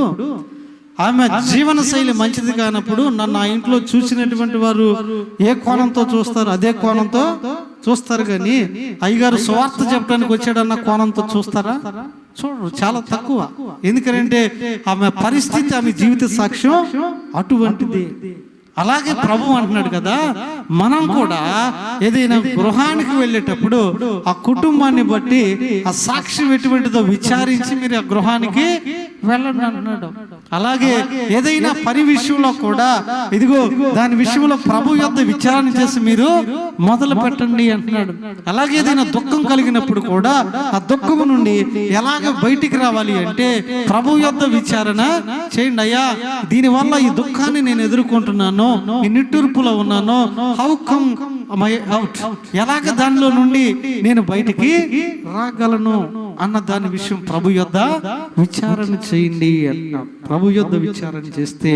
ఆమె జీవన శైలి మంచిది కానప్పుడు నన్ను ఆ ఇంట్లో చూసినటువంటి వారు ఏ కోణంతో చూస్తారు, అదే కోణంతో చూస్తారు. కానీ అయ్యగారు సువార్త చెప్పడానికి వచ్చాడన్న కోణంతో చూస్తారా? చూడరు, చాలా తక్కువ. ఎందుకంటే ఆమె పరిస్థితి, ఆమె జీవిత సాక్ష్యం అటువంటిది. అలాగే ప్రభు అంటున్నాడు కదా, మనం కూడా ఏదైనా గృహానికి వెళ్ళేటప్పుడు ఆ కుటుంబాన్ని బట్టి ఆ సాక్ష్యం ఎటువంటిదో విచారించి మీరు ఆ గృహానికి వెళ్ళండి అంటున్నాడు. అలాగే ఏదైనా పని విషయంలో కూడా ఇదిగో దాని విషయంలో ప్రభు యొద్ద విచారణ చేసి మీరు మొదలు పెట్టండి అంటున్నాడు. అలాగే ఏదైనా దుఃఖం కలిగినప్పుడు కూడా ఆ దుఃఖము నుండి ఎలాగ బయటికి రావాలి అంటే ప్రభు యొద్ద విచారణ చేయండి. అయ్యా, దీనివల్ల ఈ దుఃఖాన్ని నేను ఎదుర్కొంటున్నాను, ఈ నిట్టూర్పులో ఉన్నాను, హౌ కమ్ మై అవుట్, ఎలాగ దానిలో నుండి నేను బయటికి రాగలను అన్న దాని విషయం ప్రభు యొద్ద విచారణ చేయండి అన్నా. ప్రభు యొద్ద విచారణ చేస్తే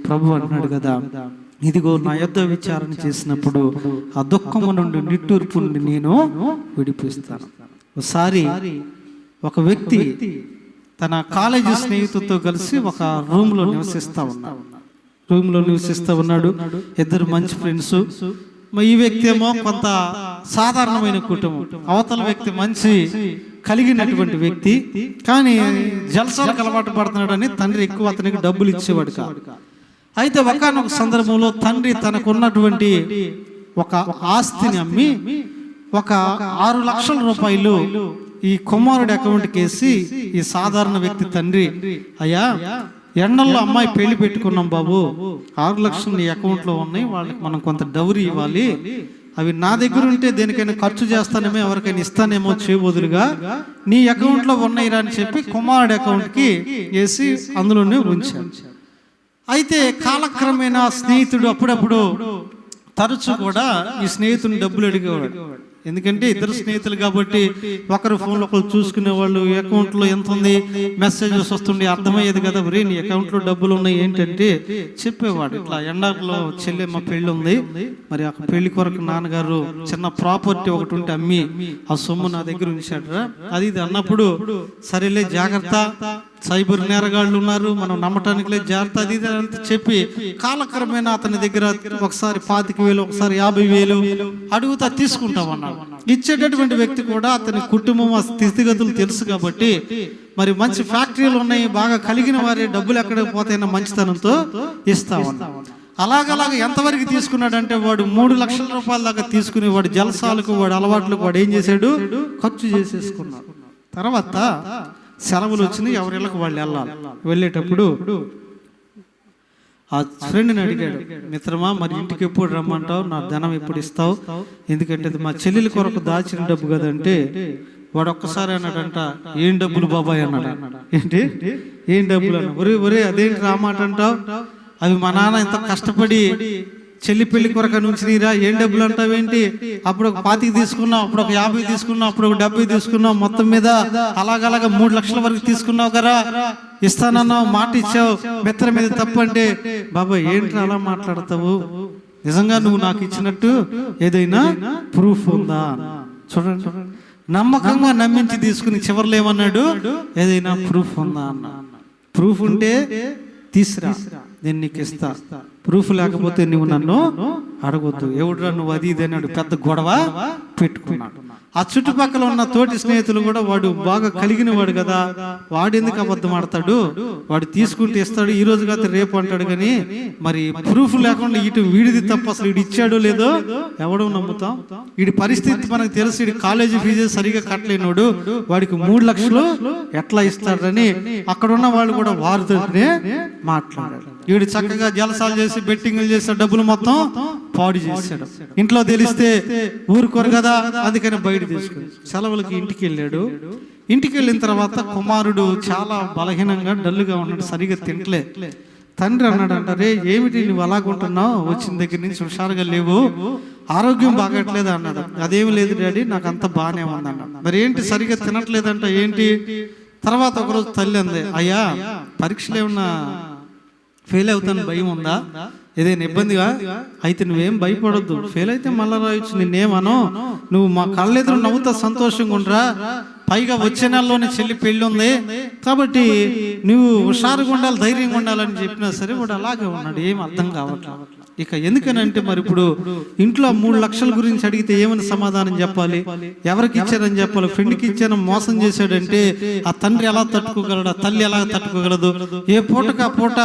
ప్రభు అన్నాడు కదా, ఇదిగో నా యొద్ద విచారణ చేసినప్పుడు ఆ దుఃఖము నుండి నిట్టూర్పు నుండి నేను విడిపిస్తాను. ఒకసారి ఒక వ్యక్తి తన కాలేజీ స్నేహితులతో కలిసి ఒక రూమ్లో నివసిస్తూ ఉన్నాడు. ఇద్దరు మంచి ఫ్రెండ్స్. ఈ వ్యక్తి ఏమో కొంత సాధారణమైన కుటుంబం, అవతల వ్యక్తి మంచి కలిగినటువంటి వ్యక్తి, కానీ జల్సాలకు అలవాటు పడుతున్నాడని తండ్రి ఎక్కువ అతనికి డబ్బులు ఇచ్చేవాడు కాదు. అయితే ఒకానొక సందర్భంలో తండ్రి తనకున్నటువంటి ఒక ఆస్తిని అమ్మి ఒక 6 లక్షల రూపాయలు ఈ కుమారుడి అకౌంట్కి వేసి, ఈ సాధారణ వ్యక్తి తండ్రి, అయ్యా ఎండల్లో అమ్మాయి పెళ్లి పెట్టుకున్నాం బాబు, 6 లక్షలు నీ అకౌంట్లో ఉన్నాయి, వాళ్ళకి మనం కొంత డౌరీ ఇవ్వాలి, అవి నా దగ్గర ఉంటే దేనికైనా ఖర్చు చేస్తానేమో, ఎవరికైనా ఇస్తానేమో చేయబోదులుగా నీ అకౌంట్లో ఉన్నాయిరా అని చెప్పి కుమారుడి అకౌంట్కి వేసి అందులోనే ఉంచాడు. అయితే కాలక్రమేణా స్నేహితుడు అప్పుడప్పుడు తరచు కూడా ఈ స్నేహితుని డబ్బులు అడిగేవాడు. ఎందుకంటే ఇద్దరు స్నేహితులు కాబట్టి ఒకరు ఫోన్లో ఒకరు చూసుకునే వాళ్ళు, అకౌంట్లో ఎంత ఉంది మెసేజెస్ వస్తుండే, అర్థమయ్యేది కదా, రే నీ అకౌంట్లో డబ్బులు ఉన్నాయి ఏంటంటే చెప్పేవాడు. ఇట్లా ఎండాకులో చెల్లెమ్మ పెళ్లి ఉంది, మరి ఆ పెళ్లి కొరకు నాన్నగారు చిన్న ప్రాపర్టీ ఒకటి ఉంటే అమ్మి ఆ సొమ్ము నా దగ్గర ఉంచాడరా, అది ఇది అన్నప్పుడు సరేలే జాగ్రత్త, సైబర్ నేరగాళ్ళు ఉన్నారు, మనం నమ్మటానికి లేదు, జాగ్రత్త అది ఇది అని చెప్పి కాలక్రమేణా అతని దగ్గర ఒకసారి 25,000 ఒకసారి 50,000 అడుగుతా తీసుకుంటామన్నాడు. ఇచ్చేటటువంటి వ్యక్తి కూడా అతని కుటుంబం ఆ స్థితిగతులు తెలుసు కాబట్టి, మరి మంచి ఫ్యాక్టరీలు ఉన్నాయి, బాగా కలిగిన వారి డబ్బులు ఎక్కడికి పోతాయన్న మంచితనంతో ఇస్తామన్నాడు. అలాగలాగ ఎంతవరకు తీసుకున్నాడంటే వాడు 3 లక్షల రూపాయల దాకా తీసుకుని వాడు జలసాలకు, వాడు అలవాట్లకు వాడు ఏం చేశాడు, ఖర్చు చేసేసుకున్నాడు. తర్వాత సెలవులు వచ్చినాయి, ఎవరిళ్ళకు వాళ్ళు వెళ్ళాలి. వెళ్ళేటప్పుడు ఆ ఫ్రెండ్ని అడిగాడు, మిత్రమా మరి ఇంటికి ఎప్పుడు రమ్మంటావు, నా ధనం ఎప్పుడు ఇస్తావు, ఎందుకంటే అది మా చెల్లెల కొరకు దాచిన డబ్బు కదంటే, వాడు ఒక్కసారి అన్నాడంట, ఏం డబ్బులు బాబాయ్ అన్నాడు. ఏంటి ఏం డబ్బులు అన్న, ఒరే అదేంటి రామాట అంటావు, అవి మా నాన్న ఎంత కష్టపడి చెల్లి పెళ్లి కొరకు నుంచి నీరా, ఏం డబ్బులు అంటావేంటి, అప్పుడు ఒక 25 తీసుకున్నావు, అప్పుడు ఒక 50 తీసుకున్నావు, అప్పుడు ఒక 70 తీసుకున్నావు, మొత్తం మీద అలాగలాగా 3 లక్షల వరకు తీసుకున్నావు కదా, ఇస్తానన్నావు, మాట ఇచ్చావు, మిత్ర మీద తప్పు అంటే, బాబా ఏంటి అలా మాట్లాడతావు, నిజంగా నువ్వు నాకు ఇచ్చినట్టు ఏదైనా ప్రూఫ్ ఉందా, చూడండి నమ్మకంగా నమ్మించి తీసుకుని చివర్లో ఏమన్నాడు, ఏదైనా ప్రూఫ్ ఉందా అన్న. ప్రూఫ్ ఉంటే తీసురా, నేను నీకు ఇస్తా, ప్రూఫ్ లేకపోతే నువ్వు నన్ను అడగొద్దు, ఎవడురా నువ్వు అది ఇది అన్నాడు, పెద్ద గొడవ పెట్టుకున్నాడు. ఆ చుట్టుపక్కల ఉన్న తోటి స్నేహితులు కూడా, వాడు బాగా కలిగిన వాడు కదా, వాడు ఎందుకు అబద్ధం ఆడతాడు, వాడు తీసుకుంటే ఇస్తాడు, ఈ రోజు కాదు రేపు అంటాడు, కానీ మరి ప్రూఫ్ లేకుండా ఇటు వీడిది తప్ప అసలు వీడు ఇచ్చాడో లేదో ఎవడో నమ్ముతాం. వీడి పరిస్థితి మనకు తెలుసు, వీడి కాలేజీ ఫీజు సరిగా కట్టలేనోడు, వాడికి 3 లక్షలు ఎట్లా ఇస్తాడని అక్కడ ఉన్న వాళ్ళు కూడా వారితోనే మాట్లాడారు. వీడు చక్కగా జలసాలు చేసి బెట్టింగ్లు చేసి డబ్బులు మొత్తం పాడు చేశాడు. ఇంట్లో తెలిస్తే ఊరుకోరు కదా, అందుకని బయట తీసుకుని సెలవులకి ఇంటికి వెళ్ళాడు. ఇంటికి వెళ్ళిన తర్వాత కుమారుడు చాలా బలహీనంగా డల్లుగా ఉన్నాడు, సరిగా తింటలే. తండ్రి అన్నాడంట, రే ఏమిటి నువ్వు అలాగుంటున్నావు, వచ్చిన దగ్గర నుంచి హుషారుగా లేవు, ఆరోగ్యం బాగట్లేదు అన్నాడు. అదేమి లేదు డాడీ, నాకు అంత బాగానే ఉంది అన్నాడు. మరి ఏంటి సరిగా తినట్లేదంట, ఏంటి? తర్వాత ఒకరోజు తల్లి అంది, అయ్యా పరీక్షలు ఏమన్నా ఫెయిల్ అవుతాను భయం ఉందా, ఏదైనా ఇబ్బందిగా అయితే నువ్వేం భయపడొద్దు, ఫెయిల్ అయితే మళ్ళా రాయొచ్చు, నిన్నేమనో, నువ్వు మా కళ్ళెదురు నవ్వుతా సంతోషంగా ఉండరా, పైగా వచ్చే నెలలోనే చెల్లి పెళ్ళి ఉంది కాబట్టి నువ్వు హుషారుగా ఉండాలి, ధైర్యంగా ఉండాలని చెప్పినా సరే వాడు అలాగే ఉన్నాడు, ఏం అర్థం కావట్లేదు. ఇక ఎందుకనంటే మరి ఇప్పుడు ఇంట్లో 3 లక్షల గురించి అడిగితే ఏమని సమాధానం చెప్పాలి, ఎవరికి ఇచ్చారని చెప్పాలి, ఫ్రెండ్కి ఇచ్చారని మోసం చేశాడంటే ఆ తండ్రి ఎలా తట్టుకోగలడు, ఆ తల్లి ఎలా తట్టుకోగలదు, ఏ పూటకు ఆ పూట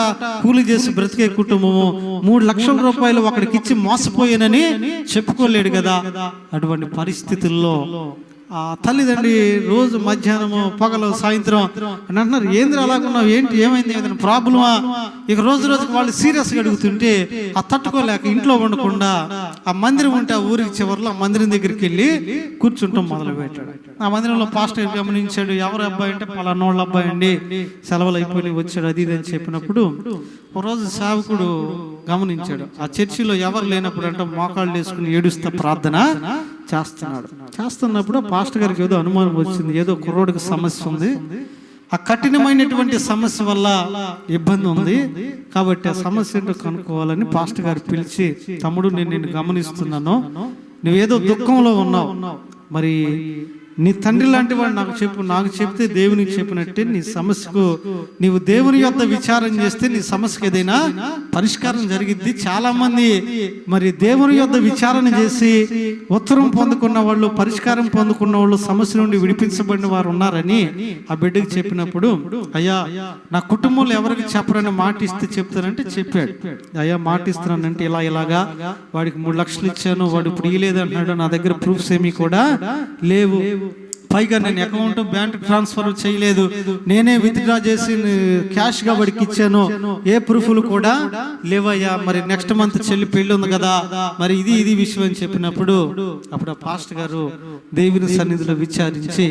కూలి చేసి బ్రతికే కుటుంబము 3 లక్షల రూపాయలు ఒకడికి ఇచ్చి మోసపోయానని చెప్పుకోలేడు కదా. అటువంటి పరిస్థితుల్లో ఆ తల్లిదండ్రి రోజు మధ్యాహ్నము పగలు సాయంత్రం అని అంటున్నారు, ఏంద్ర అలాగున్నావు, ఏంటి ఏమైంది, ఏదైనా ప్రాబ్లమా, ఇక రోజు రోజుకి వాళ్ళు సీరియస్గా అడుగుతుంటే ఆ తట్టుకోలేక ఇంట్లో ఉండకుండా ఆ మందిరం ఉంటే ఆ ఊరికి చివరిలో ఆ మందిరం దగ్గరికి వెళ్ళి కూర్చుంటాం మొదలు పెట్టాడు. ఆ మందిరంలో పాస్టర్ గమనించాడు, ఎవరు అబ్బాయి అంటే పలానోళ్ళ అబ్బాయి అండి, సెలవులు అయిపోయి వచ్చాడు అది ఇది అని చెప్పినప్పుడు ఒకరోజు సేవకుడు గమనించాడు, ఆ చర్చిలో ఎవరు లేనప్పుడు అంటే మోకాళ్ళు వేసుకుని ఏడుస్తా ప్రార్థన చేస్తున్నప్పుడు పాస్టర్ గారికి ఏదో అనుమానం వచ్చింది, ఏదో కుర్రోడికి సమస్య ఉంది, ఆ కఠినమైనటువంటి సమస్య వల్ల ఇబ్బంది ఉంది కాబట్టి ఆ సమస్య ఏంటో కనుక్కోవాలని పాస్టర్ గారు పిలిచి, తమ్ముడు నేను నిన్ను గమనిస్తున్నాను, నువ్వేదో దుఃఖంలో ఉన్నావు, మరి నీ తండ్రి లాంటి వాడు నాకు చెప్తే దేవునికి చెప్పినట్టే నీ సమస్యకు నీవు దేవుని యొద్ద విచారం చేస్తే నీ సమస్యకు ఏదైనా పరిష్కారం జరిగిద్ది. చాలా మంది మరి దేవుని యొద్ద విచారణ చేసి ఉత్తరం పొందుకున్న వాళ్ళు, పరిష్కారం పొందుకున్న వాళ్ళు, సమస్య నుండి విడిపించబడిన వారు ఉన్నారని ఆ బిడ్డకి చెప్పినప్పుడు, అయ్యా నా కుటుంబంలో ఎవరికి చెప్పరని మాట ఇస్తే చెప్తానంటే చెప్పాడు. అయ్యా మాట ఇస్తున్నానంటే ఇలాగా వాడికి 3 లక్షలు ఇచ్చాను, వాడు ఇప్పుడు ఇయ్యలేదు అంటున్నాడు, నా దగ్గర ప్రూఫ్స్ ఏమీ కూడా లేవు, పైగా నేను అకౌంట్ బ్యాంక్ ట్రాన్స్ఫర్ చేయలేదు, నేనే విత్డ్రా చేసి క్యాష్ గా వాడికి ఇచ్చాను, ఏ ప్రూఫ్లు కూడా లేవయ్యా, మరి నెక్స్ట్ మంత్ చెల్లి పెళ్లి ఉంది కదా, మరి ఇది విషయం అని చెప్పినప్పుడు అప్పుడు ఆ పాస్టర్ గారు దేవుని సన్నిధిలో విచారించి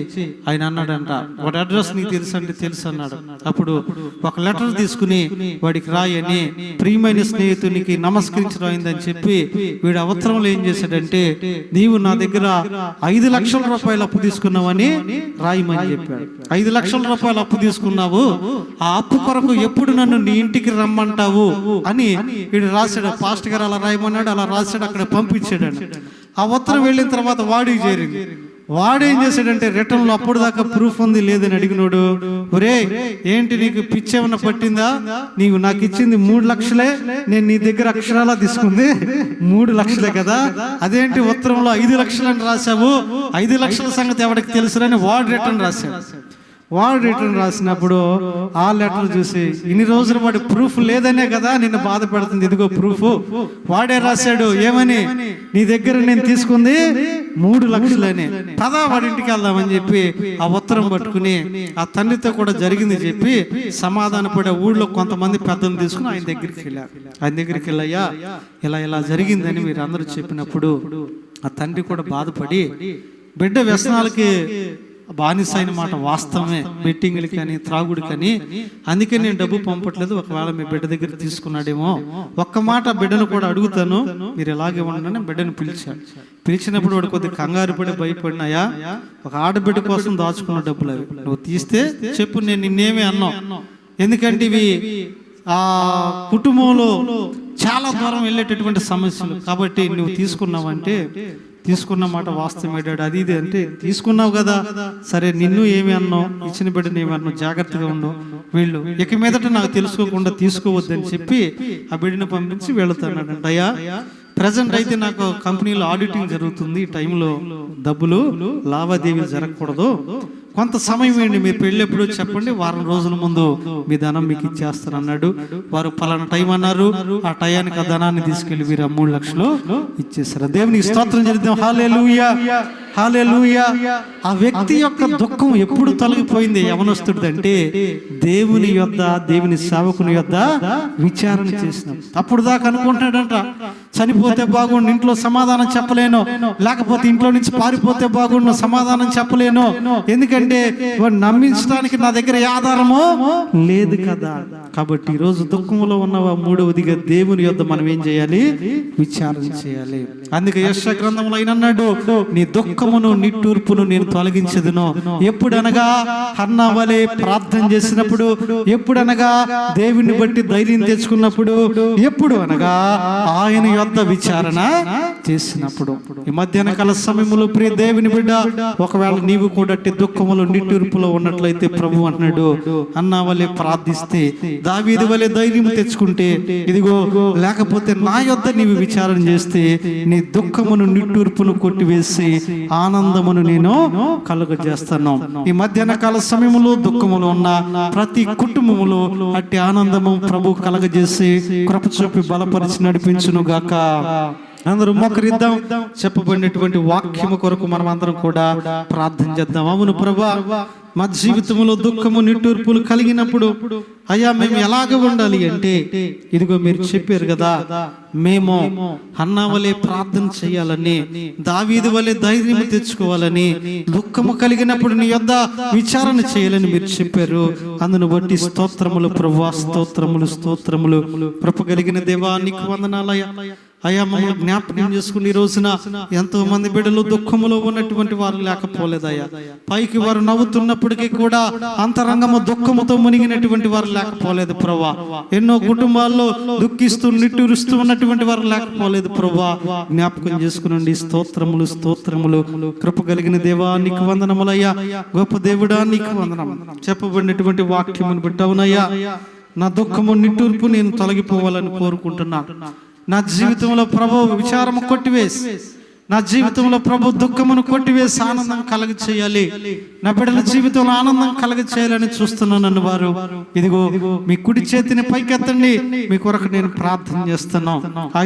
ఆయన అన్నాడంట, వాడి అడ్రస్ నీకు తెలుసు అంటే తెలుసు అన్నాడు. అప్పుడు ఒక లెటర్ తీసుకుని వాడికి రాయని, ప్రియమైన స్నేహితునికి నమస్కరించడం అయిందని చెప్పి వీడు అవసరంలో ఏం చేశాడంటే, నీవు నా దగ్గర 5 లక్షల రూపాయలు అప్పు తీసుకున్నావు అని రాయమని చెప్పాడు. 5 లక్షల రూపాయలు అప్పు తీసుకున్నావు, ఆ అప్పు కొరకు ఎప్పుడు నన్ను నీ ఇంటికి రమ్మంటావు అని వీడు రాశాడు. పాస్టర్ గారు అలా రాయమన్నాడు, అలా రాశాడు, అక్కడ పంపించాడు. ఆ ఉత్తరం వెళ్ళిన తర్వాత వాడికి చేరింది. వాడేం చేశాడంటే రిటర్న్ లో అప్పుడు దాకా ప్రూఫ్ ఉంది లేదని అడిగినోడు, ఒరే ఏంటి నీకు పిచ్చి ఏమన్నా పట్టిందా, నీవు నాకు ఇచ్చింది 3 లక్షలే, నేను నీ దగ్గర అక్షరాలా తీసుకుంది 3 లక్షలే కదా, అదేంటి ఉత్తరంలో 5 లక్షలని రాశావు, 5 లక్షల సంగతి ఎవరికి తెలుసునని వాడు రిటర్న్ రాశాడు. వాడు రిటర్న్ రాసినప్పుడు ఆ లెటర్ చూసి ఇన్ని రోజులు వాడి ప్రూఫ్ లేదనే కదా నిన్ను బాధ పెడుతుంది, ఇదిగో ప్రూఫ్. వాడే రాశాడు ఏమని, నీ దగ్గర నేను తీసుకుంది 3 లక్షలని, పదా వాడి ఇంటికి వెళ్దామని చెప్పి ఆ ఉత్తరం పట్టుకుని ఆ తండ్రితో కూడా జరిగింది చెప్పి సమాధానపడే ఊళ్ళో కొంతమంది పెద్దలు తీసుకుని ఆయన దగ్గరికి వెళ్ళారు. ఆయన దగ్గరికి వెళ్ళయ్యా ఇలా జరిగిందని మీరు అందరూ చెప్పినప్పుడు ఆ తండ్రి కూడా బాధపడి, బిడ్డ వ్యసనాలకి బానిస అయిన మాట వాస్తవమే, బెట్టింగ్లు కానీ త్రాగుడు కానీ, అందుకే నేను డబ్బు పంపట్లేదు, ఒకవేళ మీ బిడ్డ దగ్గర తీసుకున్నాడేమో, ఒక్క మాట బిడ్డను కూడా అడుగుతాను, మీరు ఎలాగే ఉండని బిడ్డను పిలిచాను. పిలిచినప్పుడు వాడు కొద్దిగా కంగారు పడి భయపడినాయా, ఒక ఆడబిడ్డ కోసం దాచుకున్న డబ్బులు అవి, నువ్వు తీస్తే చెప్పు, నేను నిన్నేమే అన్నావు, ఎందుకంటే ఇవి ఆ కుటుంబంలో చాలా దూరం వెళ్ళేటటువంటి సమస్యలు, కాబట్టి నువ్వు తీసుకున్నావంటే తీసుకున్న మాట వాస్తవమేడాడు, అది ఇది అంటే తీసుకున్నావు కదా, సరే నిన్ను ఏమి అన్నావు, ఇచ్చిన బిడ్డను ఏమి అన్నావు, జాగ్రత్తగా ఉండవు, వీళ్ళు ఇక మీదట నాకు తెలుసుకోకుండా తీసుకోవద్దని చెప్పి ఆ బిడ్డను పంపించి వెళుతున్నాడంట. అయ్యా ప్రజెంట్ అయితే నాకు కంపెనీలో ఆడిటింగ్ జరుగుతుంది, ఈ టైంలో డబ్బులు లావాదేవీలు జరగకూడదు, కొంత సమయం ఏంటి, మీరు పెళ్ళెప్పుడు చెప్పండి, వారం రోజుల ముందు మీ ధనం మీకు ఇచ్చేస్తాను అన్నాడు. వారు పలానా టైం అన్నారు, ఆ టయానికి ఆ ధనాన్ని తీసుకెళ్లి వీరు 3 లక్షలు ఇచ్చేసారు. దేవునికి స్తోత్రం చెల్లిద్దాం. హల్లెలూయా, హల్లెలూయా. ఆ వ్యక్తి యొక్క దుఃఖం ఎప్పుడు తొలగిపోయింది యవనస్తుడిది అంటే, దేవుని యొద్ద, దేవుని సేవకుని యొద్ద విచారణ చేసినాం. అప్పుడు దాకా అనుకుంటున్నాడంట, చనిపోతే బాగుండు, ఇంట్లో సమాధానం చెప్పలేను, లేకపోతే ఇంట్లో నుంచి పారిపోతే బాగుండు, సమాధానం చెప్పలేను, ఎందుకంటే నమ్మించడానికి నా దగ్గర ఆధారము లేదు కదా. కాబట్టి ఈరోజు దుఃఖంలో ఉన్నవా, 3వదిగా దేవుని యొద్ద మనం ఏం చేయాలి, విచారణ చేయాలి. అందుకే యెషయా గ్రంథంలో ఆయన అన్నాడు, నీ దుఃఖమును నిట్టూర్పును నేను తొలగించదును. ఎప్పుడనగా హన్నా వలె ప్రార్థన చేసినప్పుడు, ఎప్పుడనగా దేవుని బట్టి ధైర్యం తెచ్చుకున్నప్పుడు, ఎప్పుడు అనగా ఆయన యొద్ద విచారణ చేసినప్పుడు. ఈ మధ్యాహ్న కాల సమయంలో ప్రియ దేవుని బిడ్డ, ఒకవేళ నీవు కూడా దుఃఖములో నిట్టూర్పులో ఉన్నట్లయితే ప్రభు అంటున్నాడు, హన్నా వలె ప్రార్థిస్తే, దావీదు వలె ధైర్యం తెచ్చుకుంటే, ఇదిగో లేకపోతే నా యొద్ద నీవు విచారణ చేస్తే నీ దుఃఖమును నిట్టూర్పును కొట్టివేసి ఆనందమును నేను కలుగజేస్తాను. ఈ మధ్యాహ్న కాల సమయంలో దుఃఖములో ఉన్న ప్రతి కుటుంబములో అట్టి ఆనందము ప్రభు కలగజేసి కృప చూపి బలపరిచి నడిపించును గాక. అందరూ మోకరిద్దాం. చెప్పబడినటువంటి వాక్యము కొరకు మనం అందరం కూడా ప్రార్థన చేద్దాం. అవును ప్రభువా, మా జీవితంలో దుఃఖము నిట్టూర్పులు కలిగినప్పుడు అయ్యా మేము ఎలాగ ఉండాలి అంటే, ఇదిగో మీరు చెప్పారు కదా, మేము హన్నా వలె ప్రార్థన చేయాలని, దావీదు వలె ధైర్యం తెచ్చుకోవాలని, దుఃఖము కలిగినప్పుడు నీ యొద్ద విచారణ చేయాలని మీరు చెప్పారు. అందును బట్టి స్తోత్రములు ప్రభువా, స్తోత్రములు, స్తోత్రములు. కృప కలిగిన దేవా నీకు వందనాలయ్యా. అయ్యా మమ్మల్ని జ్ఞాపకం చేసుకుని ఈ రోజున ఎంతో మంది బిడ్డలు దుఃఖములో ఉన్నటువంటి వారు లేకపోలేదయ్యా. పైకి వారు నవ్వుతున్నప్పటికీ కూడా అంతరంగము దుఃఖముతో మునిగినటువంటి వారు లేకపోలేదు ప్రభువా. ఎన్నో కుటుంబాల్లో దుఃఖిస్తూ నిట్టూరుస్తూ ఉన్నటువంటి వారు లేకపోలేదు ప్రభువా. జ్ఞాపకం చేసుకునండి. స్తోత్రములు, స్తోత్రములు. కృప కలిగిన దేవా నీకు వందనములయ్యా. గొప్ప దేవుడా నీకు వందనం. చెప్పబడినటువంటి వాక్యమును బిడ్డవునయ్యా, నా దుఃఖము నిట్టూర్పు నేను తొలగిపోవాలని కోరుకుంటున్నాను. నా జీవితంలో ప్రభు విచారము కొట్టివేసి, నా జీవితంలో ప్రభు దుఃఖమును కొట్టివేసి ఆనందం కలగ చేయాలి. నా బిడ్డల జీవితంలో ఆనందం కలగ చేయాలని చూస్తున్నాను నన్ను వారు. ఇదిగో మీ కుడి చేతిని పైకెత్తండి, మీ కొరకు నేను ప్రార్థన చేస్తున్నాను.